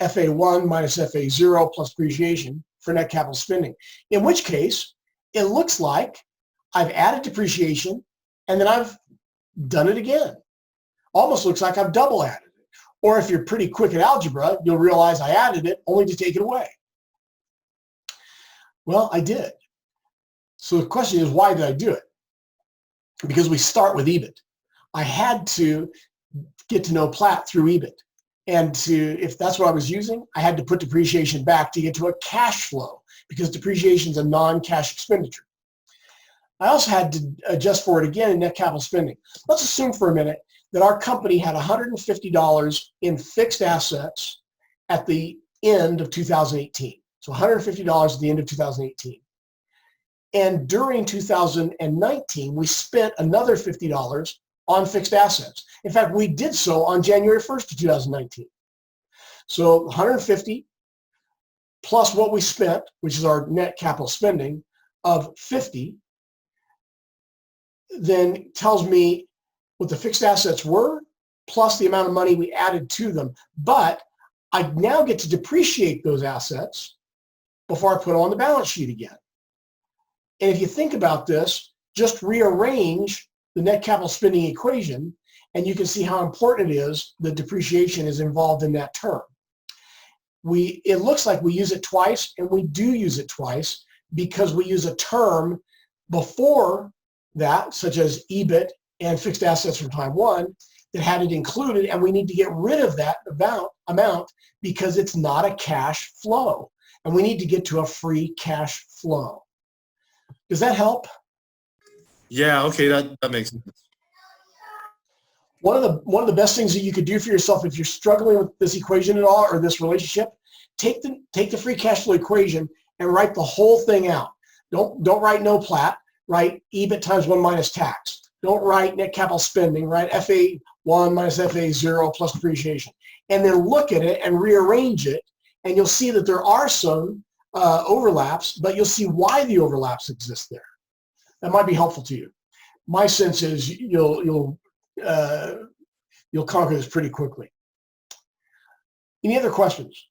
FA1 minus FA0 plus depreciation for net capital spending, in which case it looks like I've added depreciation and then I've done it again. Almost looks like I've double added it. Or if you're pretty quick at algebra, you'll realize I added it only to take it away. Well, I did. So the question is, why did I do it? Because we start with EBIT. I had to get to know plat through EBIT. And if that's what I was using, I had to put depreciation back to get to a cash flow because depreciation is a non-cash expenditure. I also had to adjust for it again in net capital spending. Let's assume for a minute that our company had $150 in fixed assets at the end of 2018. So $150 at the end of 2018. And during 2019, we spent another $50 on fixed assets. In fact, we did so on January 1st of 2019. So 150 plus what we spent, which is our net capital spending of 50, then tells me what the fixed assets were, plus the amount of money we added to them. But I now get to depreciate those assets before I put them on the balance sheet again. And if you think about this, just rearrange the net capital spending equation, and you can see how important it is that depreciation is involved in that term. It looks like we use it twice, and we do use it twice because we use a term before that, such as EBIT and fixed assets from time one, that had it included, and we need to get rid of that amount because it's not a cash flow, and we need to get to a free cash flow. Does that help?
Yeah, okay, that makes sense.
One of the best things that you could do for yourself if you're struggling with this equation at all or this relationship, take the free cash flow equation and write the whole thing out. Don't write no plat, write EBIT times 1 minus tax. Don't write net capital spending, write FA1 minus FA0 plus depreciation. And then look at it and rearrange it, and you'll see that there are some overlaps, but you'll see why the overlaps exist there. That might be helpful to you. My sense is you'll conquer this pretty quickly. Any other questions?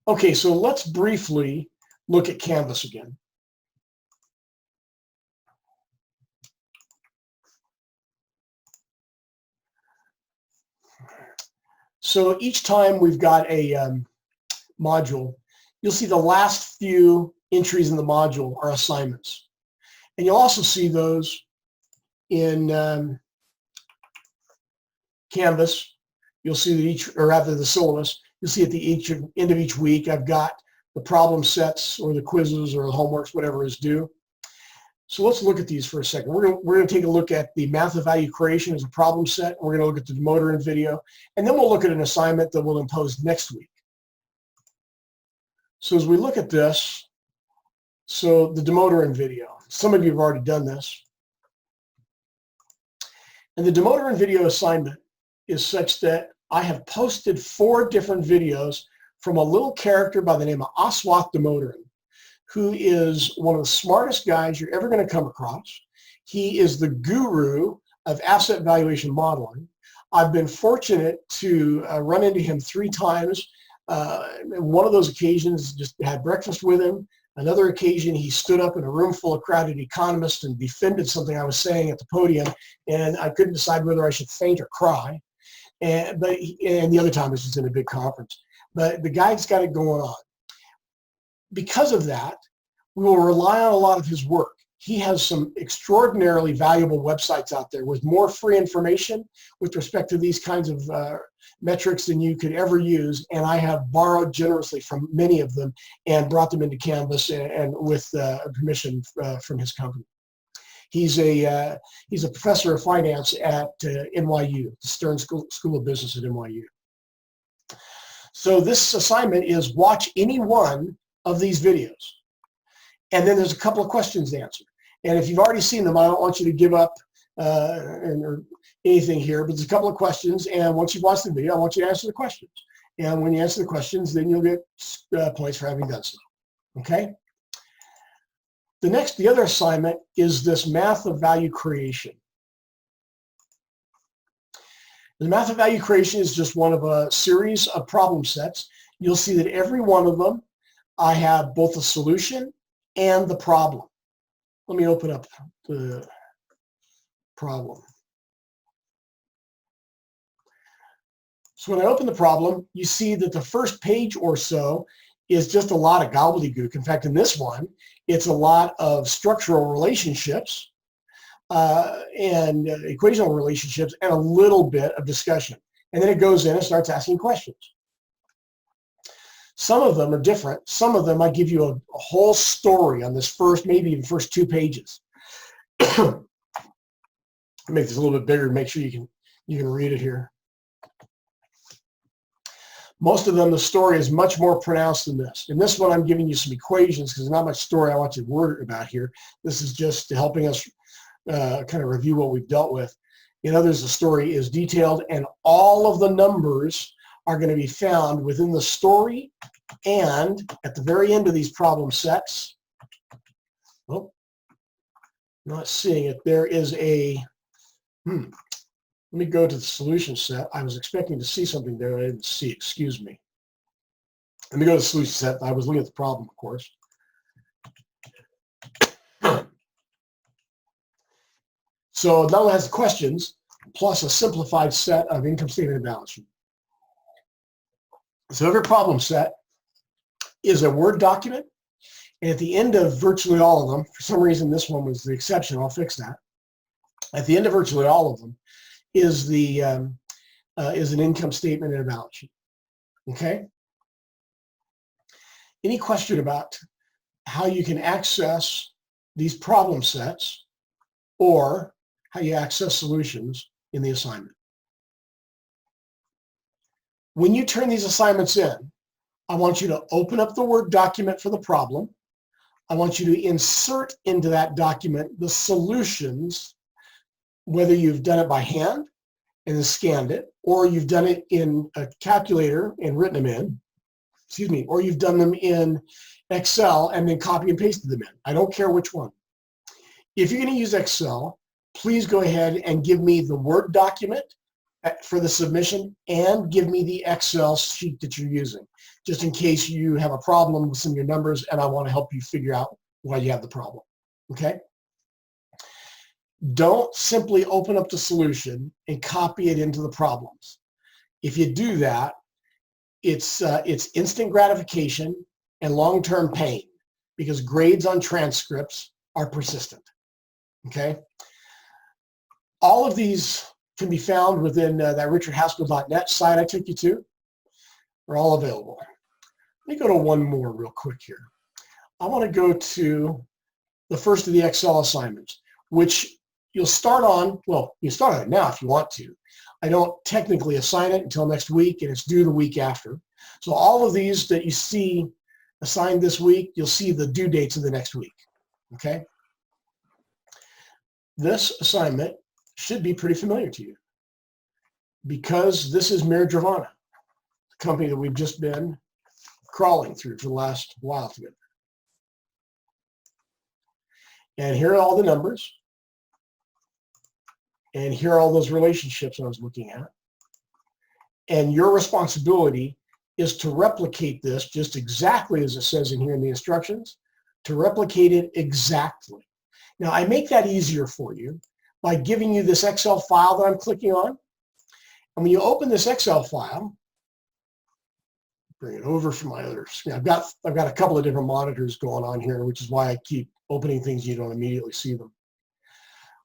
Okay, so let's briefly look at Canvas again. So each time we've got a module, you'll see the last few entries in the module are assignments. And you'll also see those in Canvas. You'll see that the syllabus, you'll see at the end of each week, I've got the problem sets or the quizzes or the homeworks, whatever is due. So let's look at these for a second. We're going to take a look at the math of value creation as a problem set. We're going to look at the demoter in video, and then we'll look at an assignment that we'll impose next week. So as we look at this, so the demoter in video, some of you have already done this. And the demoter in video assignment is such that I have posted 4 different videos from a little character by the name of Aswath Damodaran, who is one of the smartest guys you're ever going to come across. He is the guru of asset valuation modeling. I've been fortunate to run into him 3 times. One of those occasions, just had breakfast with him. Another occasion, he stood up in a room full of crowded economists and defended something I was saying at the podium, and I couldn't decide whether I should faint or cry. And the other time was just in a big conference. But the guy's got it going on. Because of that, we will rely on a lot of his work. He has some extraordinarily valuable websites out there with more free information with respect to these kinds of metrics than you could ever use, and I have borrowed generously from many of them and brought them into Canvas and with permission from his company. He's a professor of finance at NYU, the Stern School of Business at NYU. So this assignment is watch any one of these videos. And then there's a couple of questions to answer. And if you've already seen them, I don't want you to give up or anything here, but there's a couple of questions. And once you've watched the video, I want you to answer the questions. And when you answer the questions, then you'll get points for having done so. Okay? The other assignment is this math of value creation. The math of value creation is just one of a series of problem sets. You'll see that every one of them, I have both the solution and the problem. Let me open up the problem. So when I open the problem, you see that the first page or so is just a lot of gobbledygook. In fact, in this one, it's a lot of structural relationships and equational relationships and a little bit of discussion. And then it goes in and starts asking questions. Some of them are different. Some of them I give you a whole story on this first, maybe even first 2 pages. Make this a little bit bigger to make sure you can read it here. Most of them, the story is much more pronounced than this. In this one, I'm giving you some equations because there's not much story I want you to worry about here. This is just helping us kind of review what we've dealt with. In others, the story is detailed, and all of the numbers are going to be found within the story and at the very end of these problem sets. Oh, not seeing it. There is a, let me go to the solution set. I was expecting to see something there I didn't see, excuse me. Let me go to the solution set. I was looking at the problem, of course. So now it has the questions plus a simplified set of income statement and balance sheet. So every problem set is a Word document. And at the end of virtually all of them, for some reason this one was the exception, I'll fix that. At the end of virtually all of them is an income statement and a balance sheet. Okay? Any question about how you can access these problem sets or how you access solutions in the assignment? When you turn these assignments in, I want you to open up the Word document for the problem. I want you to insert into that document the solutions, whether you've done it by hand and then scanned it, or you've done it in a calculator and written them in, or you've done them in Excel and then copy and pasted them in. I don't care which one. If you're going to use Excel, please go ahead and give me the Word document for the submission and give me the Excel sheet that you're using, just in case you have a problem with some of your numbers and I want to help you figure out why you have the problem, okay? Don't simply open up the solution and copy it into the problems. If you do that, it's instant gratification and long-term pain because grades on transcripts are persistent, okay? All of these can be found within that richardhaskell.net site I took you to. They're all available. Let me go to one more real quick here. I want to go to the first of the Excel assignments, which you'll start on, well, you start on it now if you want to. I don't technically assign it until next week, and it's due the week after. So all of these that you see assigned this week, you'll see the due dates of the next week, okay? This assignment should be pretty familiar to you because this is Mir Dravana, the company that we've just been crawling through for the last while together. And here are all the numbers. And here are all those relationships I was looking at. And your responsibility is to replicate this just exactly as it says in here in the instructions, to replicate it exactly. Now, I make that easier for you by giving you this Excel file that I'm clicking on. And when you open this Excel file, bring it over from my other screen. I've got a couple of different monitors going on here, which is why I keep opening things you don't immediately see them.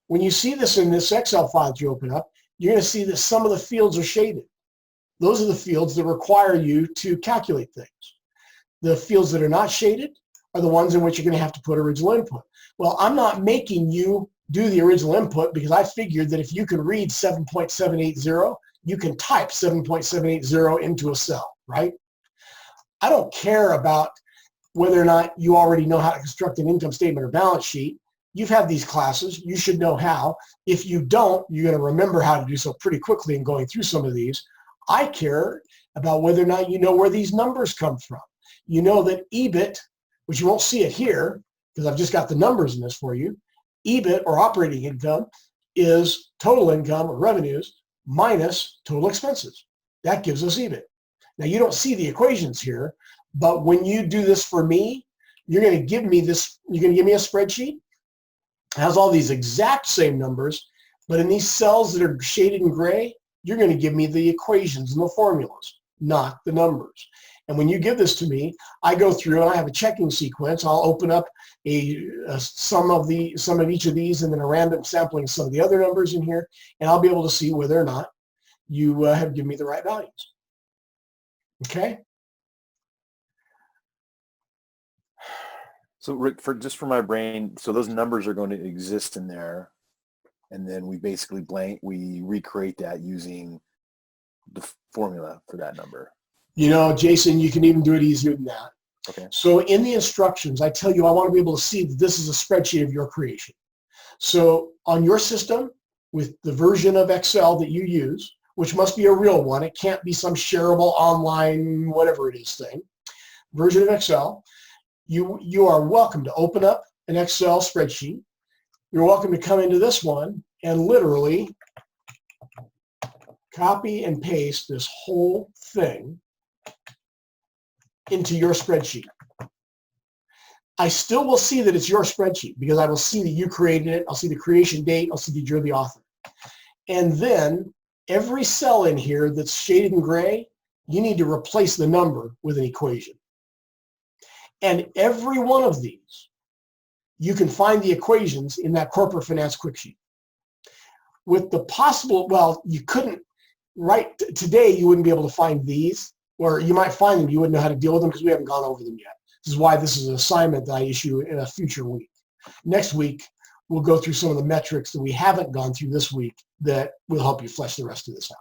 When you see this in this Excel file that you open up, you're going to see that some of the fields are shaded. Those are the fields that require you to calculate things. The fields that are not shaded are the ones in which you're going to have to put original input. Well, I'm not making you do the original input because I figured that if you can read 7.780, you can type 7.780 into a cell, right? I don't care about whether or not you already know how to construct an income statement or balance sheet. You've had these classes. You should know how. If you don't, you're going to remember how to do so pretty quickly in going through some of these. I care about whether or not you know where these numbers come from. You know that EBIT, which you won't see it here because I've just got the numbers in this for you, EBIT or operating income is total income or revenues minus total expenses. That gives us EBIT. Now you don't see the equations here, but when you do this for me, you're going to give me this, you're going to give me a spreadsheet. It has all these exact same numbers, but in these cells that are shaded in gray, you're going to give me the equations and the formulas, not the numbers. And when you give this to me, I go through and I have a checking sequence. I'll open up a sum of each of these and then a random sampling of some of the other numbers in here, and I'll be able to see whether or not you have given me the right values. Okay?
So Rick, for my brain, so those numbers are going to exist in there, and then we basically we recreate that using the formula for that number.
You know, Jason, you can even do it easier than that.
Okay.
So in the instructions, I tell you I want to be able to see that this is a spreadsheet of your creation. So on your system, with the version of Excel that you use, which must be a real one, it can't be some shareable online, whatever it is thing, version of Excel, you are welcome to open up an Excel spreadsheet you're welcome to come into this one and literally copy and paste this whole thing into your spreadsheet. I still will see that it's your spreadsheet because I will see that you created it. I'll see the creation date. I'll see that you're the author. And then every cell in here that's shaded in gray, you need to replace the number with an equation. And every one of these, you can find the equations in that corporate finance quick sheet. With the possible, well, you couldn't, right today, you wouldn't be able to find these, or you might find them, you wouldn't know how to deal with them because we haven't gone over them yet. This is why this is an assignment that I issue in a future week. Next week, we'll go through some of the metrics that we haven't gone through this week that will help you flesh the rest of this out.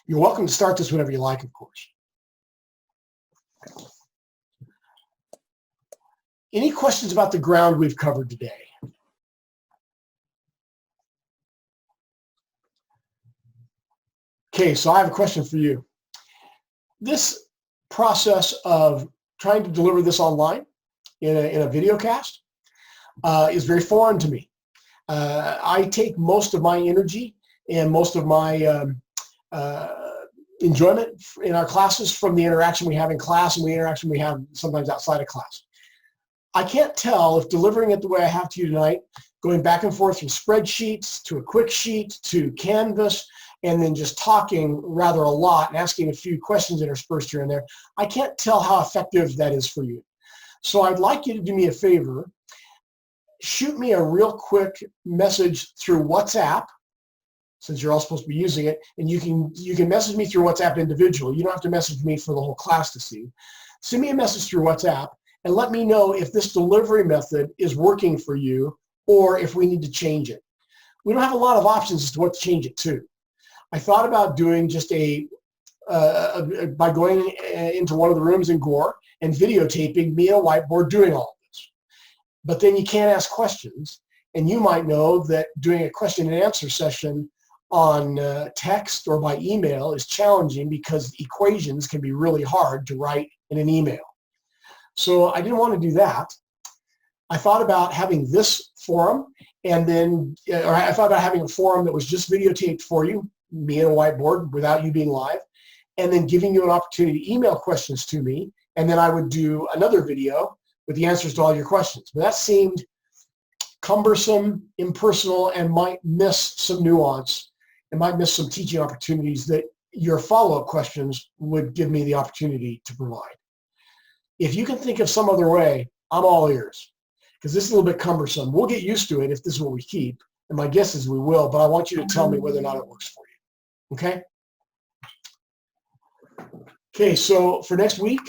You're welcome to start this whenever you like, of course. Any questions about the ground we've covered today? Okay, so I have a question for you. This process of trying to deliver this online in a video cast is very foreign to me. I take most of my energy and most of my enjoyment in our classes from the interaction we have in class and the interaction we have sometimes outside of class. I can't tell if delivering it the way I have to you tonight, going back and forth from spreadsheets to a quick sheet to Canvas, and then just talking rather a lot and asking a few questions interspersed here and there, I can't tell how effective that is for you. So I'd like you to do me a favor. Shoot me a real quick message through WhatsApp, since you're all supposed to be using it, and you can message me through WhatsApp individually. You don't have to message me for the whole class to see. Send me a message through WhatsApp and let me know if this delivery method is working for you or if we need to change it. We don't have a lot of options as to what to change it to. I thought about doing just by going into one of the rooms in Gore and videotaping me on a whiteboard doing all of this. But then you can't ask questions, and you might know that doing a question and answer session on text or by email is challenging because equations can be really hard to write in an email. So I didn't want to do that. I thought about having this forum, and then, or I thought about having a forum that was just videotaped for you, me and a whiteboard without you being live, and then giving you an opportunity to email questions to me, and then I would do another video with the answers to all your questions. But that seemed cumbersome, impersonal, and might miss some nuance, and might miss some teaching opportunities that your follow-up questions would give me the opportunity to provide. If you can think of some other way, I'm all ears, because this is a little bit cumbersome. We'll get used to it if this is what we keep, and my guess is we will, but I want you to tell me whether or not it works for you. Okay? Okay, so for next week,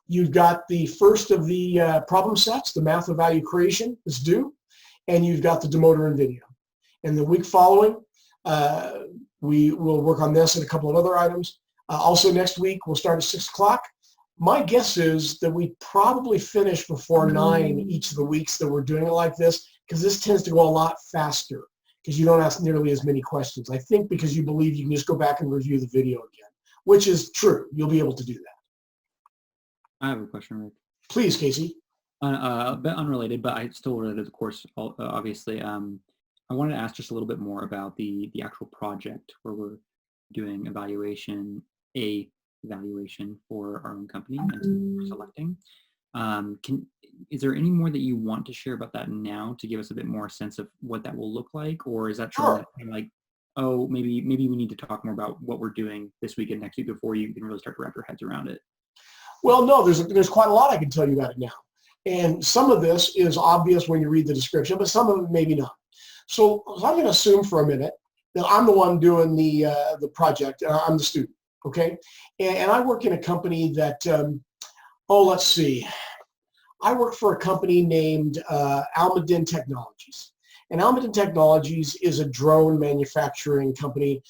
you've got the first of the problem sets, the math of value creation is due, and you've got the demoter and video. And the week following, we will work on this and a couple of other items. Also next week, we'll start at 6 o'clock. My guess is that we probably finish before 9 each of the weeks that we're doing it like this, because this tends to go a lot faster, because you don't ask nearly as many questions. I think because you believe you can just go back and review the video again, which is true. You'll be able to do that.
I have a question, Rick.
Please, Casey.
A bit unrelated, but I still related to the course, obviously. I wanted to ask just a little bit more about the actual project where we're doing evaluation for our own company and we're selecting. Is there any more that you want to share about that now to give us a bit more sense of what that will look like? Or is that
Sure.
like, oh, maybe we need to talk more about what we're doing this week and next week before you can really start to wrap your heads around it?
Well, no, there's quite a lot I can tell you about it now. And some of this is obvious when you read the description, but some of it maybe not. So I'm going to assume for a minute that I'm the one doing the project, and I'm the student, okay? And I work in a company that, let's see. I work for a company named Almaden Technologies. And Almaden Technologies is a drone manufacturing company,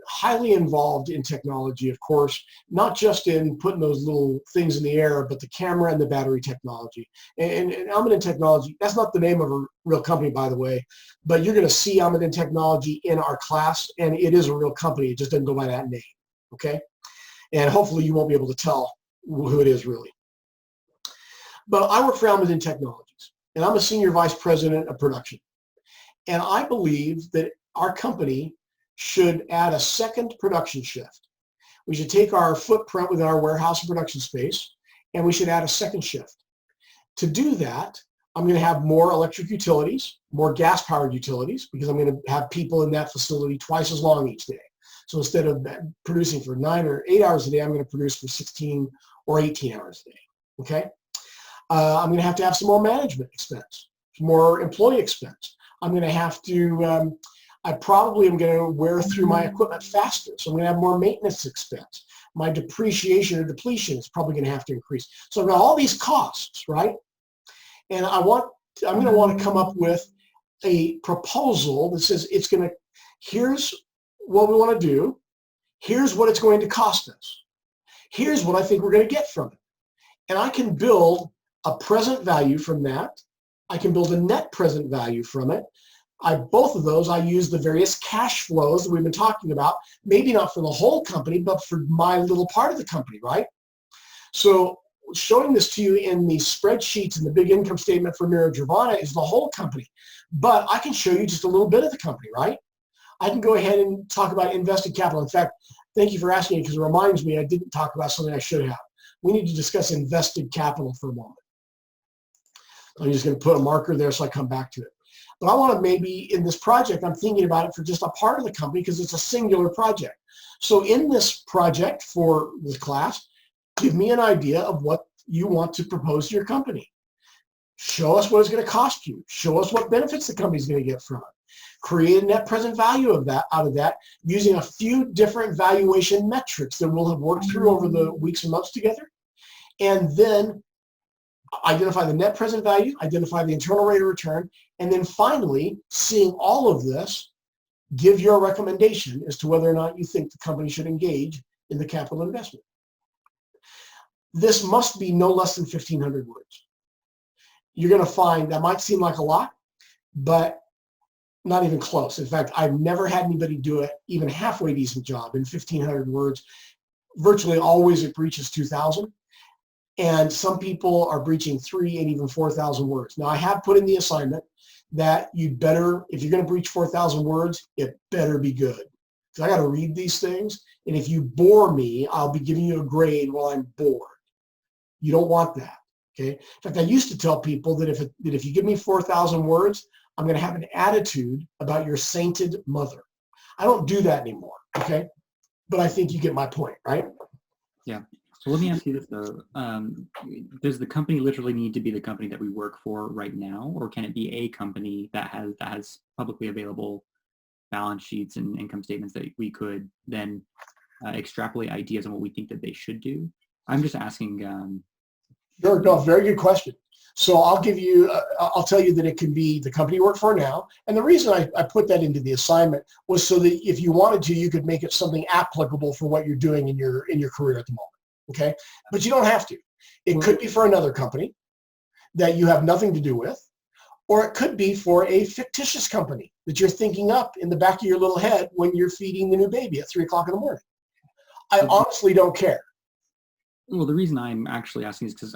highly involved in technology, of course, not just in putting those little things in the air, but the camera and the battery technology. And Almaden Technology, that's not the name of a real company, by the way, but you're going to see Almaden Technology in our class, and it is a real company. It just doesn't go by that name, okay? And hopefully you won't be able to tell who it is really. But I work for Almaden Technologies. and I'm a senior vice president of production. And I believe that our company should add a second production shift. We should take our footprint within our warehouse and production space, and we should add a second shift. To do that, I'm going to have more electric utilities, more gas-powered utilities, because I'm going to have people in that facility twice as long each day. So instead of producing for 9 or 8 hours a day, I'm going to produce for 16 or 18 hours a day. Okay? I'm going to have some more management expense, some more employee expense. I'm going to have to, I probably am going to wear through my equipment faster. So I'm going to have more maintenance expense. My depreciation or depletion is probably going to have to increase. So I've got all these costs, right? And I'm going to want to come up with a proposal that says here's what we want to do. Here's what it's going to cost us. Here's what I think we're going to get from it. And I can build a present value from that. I can build a net present value from it. Both of those, I use the various cash flows that we've been talking about, maybe not for the whole company, but for my little part of the company, right? So showing this to you in the spreadsheets and the big income statement for Mira Dravana is the whole company. But I can show you just a little bit of the company, right? I can go ahead and talk about invested capital. In fact, thank you for asking, because it reminds me I didn't talk about something I should have. We need to discuss invested capital for a moment. I'm just going to put a marker there so I come back to it. But I want to maybe, in this project, I'm thinking about it for just a part of the company because it's a singular project. So in this project for this class, give me an idea of what you want to propose to your company. Show us what it's going to cost you. Show us what benefits the company's going to get from it. Create a net present value out of that using a few different valuation metrics that we'll have worked through over the weeks and months together. And then identify the net present value, identify the internal rate of return, and then finally, seeing all of this, give your recommendation as to whether or not you think the company should engage in the capital investment. This must be no less than 1,500 words. You're going to find that might seem like a lot, but not even close. In fact, I've never had anybody do it even halfway decent job in 1,500 words. Virtually always it breaches 2,000. And some people are breaching 3,000 and even 4,000 words. Now, I have put in the assignment that you'd better, if you're going to breach 4,000 words, it better be good. Because I got to read these things, and if you bore me, I'll be giving you a grade while I'm bored. You don't want that, okay? In fact, I used to tell people that if you give me 4,000 words, I'm going to have an attitude about your sainted mother. I don't do that anymore, okay? But I think you get my point, right?
Yeah. So let me ask you this though. Does the company literally need to be the company that we work for right now, or can it be a company that has publicly available balance sheets and income statements that we could then extrapolate ideas on what we think that they should do? I'm just asking.
Sure, no, very good question. So I'll tell you that it can be the company you work for now. And the reason I put that into the assignment was so that if you wanted to, you could make it something applicable for what you're doing in your career at the moment. Okay, but you don't have to. It could be for another company that you have nothing to do with, or it could be for a fictitious company that you're thinking up in the back of your little head when you're feeding the new baby at 3 o'clock in the morning. I honestly don't care.
Well, the reason I'm actually asking is because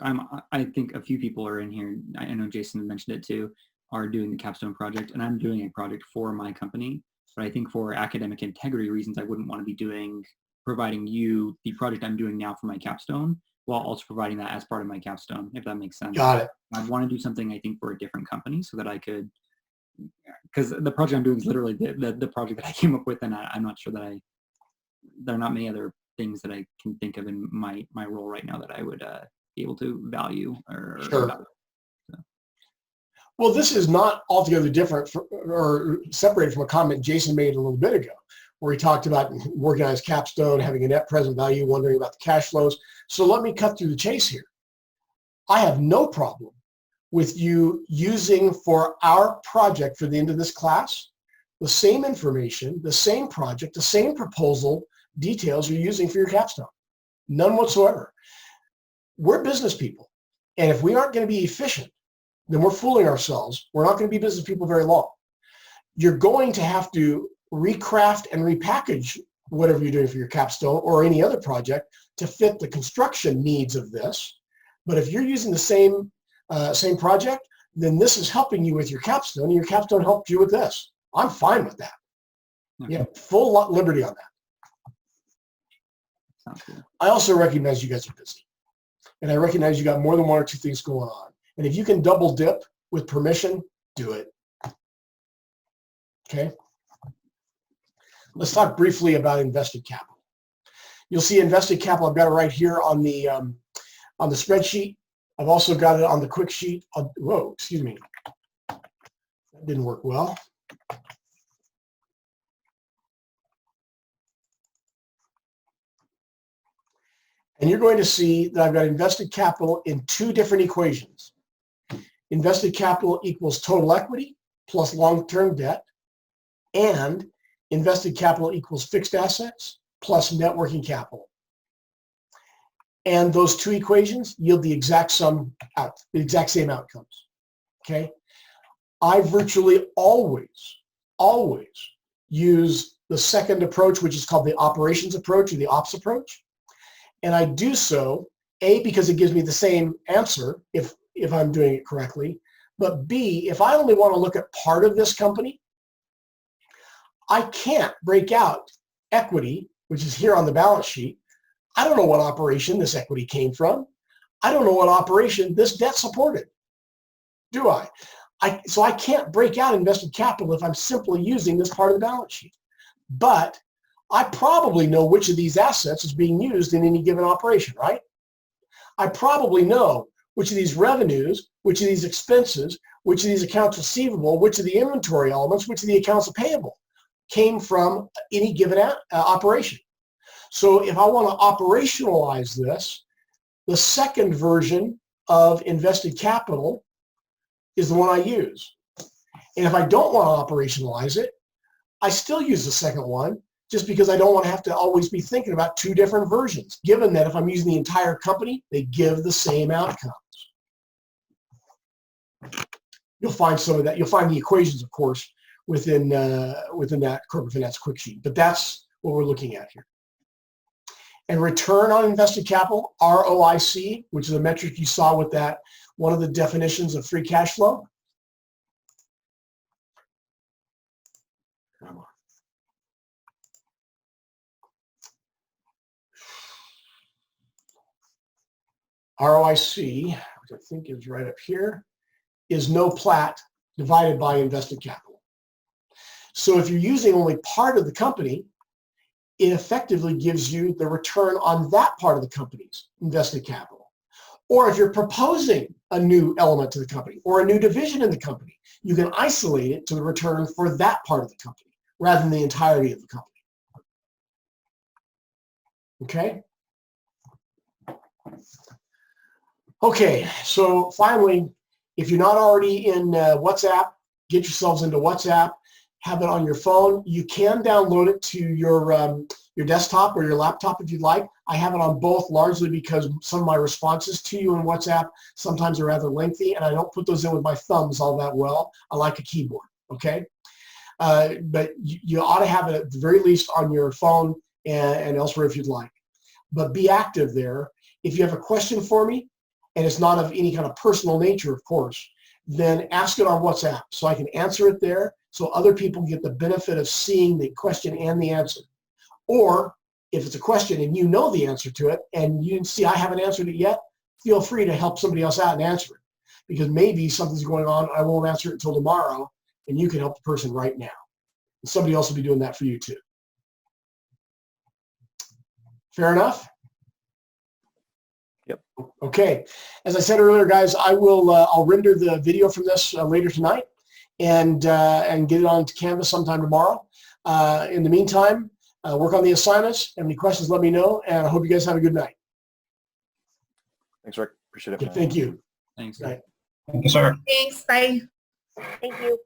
I think a few people are in here. I know Jason mentioned it too, are doing the capstone project, and I'm doing a project for my company. But I think for academic integrity reasons, I wouldn't want to be providing you the project I'm doing now for my capstone, while also providing that as part of my capstone, if that makes sense.
Got it.
I'd want to do something, I think, for a different company so that I could, because the project I'm doing is literally the project that I came up with, and I'm not sure that there are not many other things that I can think of in my role right now that I would be able to value or
Sure.
value. So.
Well, this is not altogether different or separated from a comment Jason made a little bit ago, where he talked about working on his capstone, having a net present value, wondering about the cash flows. So let me cut through the chase here. I have no problem with you using for our project for the end of this class the same information, the same project, the same proposal details you're using for your capstone. None whatsoever. We're business people. And if we aren't going to be efficient, then we're fooling ourselves. We're not going to be business people very long. You're going to have to recraft and repackage whatever you're doing for your capstone or any other project to fit the construction needs of this. But if you're using the same project, then this is helping you with your capstone, and your capstone helped you with this. I'm fine with that.
Okay.
You have full liberty on that.
Sounds good.
I also recognize you guys are busy. And I recognize you got more than one or two things going on. And if you can double dip with permission, do it. Okay? Let's talk briefly about invested capital. You'll see invested capital. I've got it right here on the spreadsheet. I've also got it on the quick sheet. Whoa, excuse me. That didn't work well. And you're going to see that I've got invested capital in two different equations. Invested capital equals total equity plus long-term debt, and invested capital equals fixed assets plus net working capital. And those two equations yield the exact same outcomes. Okay? I virtually always use the second approach, which is called the operations approach or the ops approach. And I do so, A, because it gives me the same answer if I'm doing it correctly, but B, if I only want to look at part of this company, I can't break out equity, which is here on the balance sheet. I don't know what operation this equity came from. I don't know what operation this debt supported, do I? So I can't break out invested capital if I'm simply using this part of the balance sheet. But I probably know which of these assets is being used in any given operation, right? I probably know which of these revenues, which of these expenses, which of these accounts receivable, which of the inventory elements, which of the accounts payable came from any given operation. So if I want to operationalize this, the second version of invested capital is the one I use. And if I don't want to operationalize it, I still use the second one, just because I don't want to have to always be thinking about two different versions, given that if I'm using the entire company, they give the same outcomes. You'll find some of that. You'll find the equations, of course, within that corporate finance quick sheet, but that's what we're looking at here. And return on invested capital, ROIC, which is a metric you saw with that, one of the definitions of free cash flow. Come on. ROIC, which I think is right up here, is no plat divided by invested capital. So if you're using only part of the company, it effectively gives you the return on that part of the company's invested capital. Or if you're proposing a new element to the company or a new division in the company, you can isolate it to the return for that part of the company rather than the entirety of the company. Okay? Okay, so finally, if you're not already in WhatsApp, get yourselves into WhatsApp, have it on your phone. You can download it to your desktop or your laptop if you'd like. I have it on both largely because some of my responses to you in WhatsApp sometimes are rather lengthy, and I don't put those in with my thumbs all that well. I like a keyboard, okay? But you ought to have it at the very least on your phone and elsewhere if you'd like. But be active there. If you have a question for me, and it's not of any kind of personal nature, of course, then ask it on WhatsApp so I can answer it there so other people get the benefit of seeing the question and the answer. Or if it's a question and you know the answer to it and you see I haven't answered it yet, feel free to help somebody else out and answer it. Because maybe something's going on, I won't answer it until tomorrow, and you can help the person right now. And somebody else will be doing that for you too. Fair enough?
Yep.
Okay. As I said earlier, guys, I'll render the video from this later tonight and get it onto Canvas sometime tomorrow. In the meantime, work on the assignments. Have any questions, let me know, and I hope you guys have a good night.
Thanks, Rick. Appreciate it.
Okay, thank you.
Thanks.
Right.
Thank you, sir.
Thanks. Bye.
Thank you.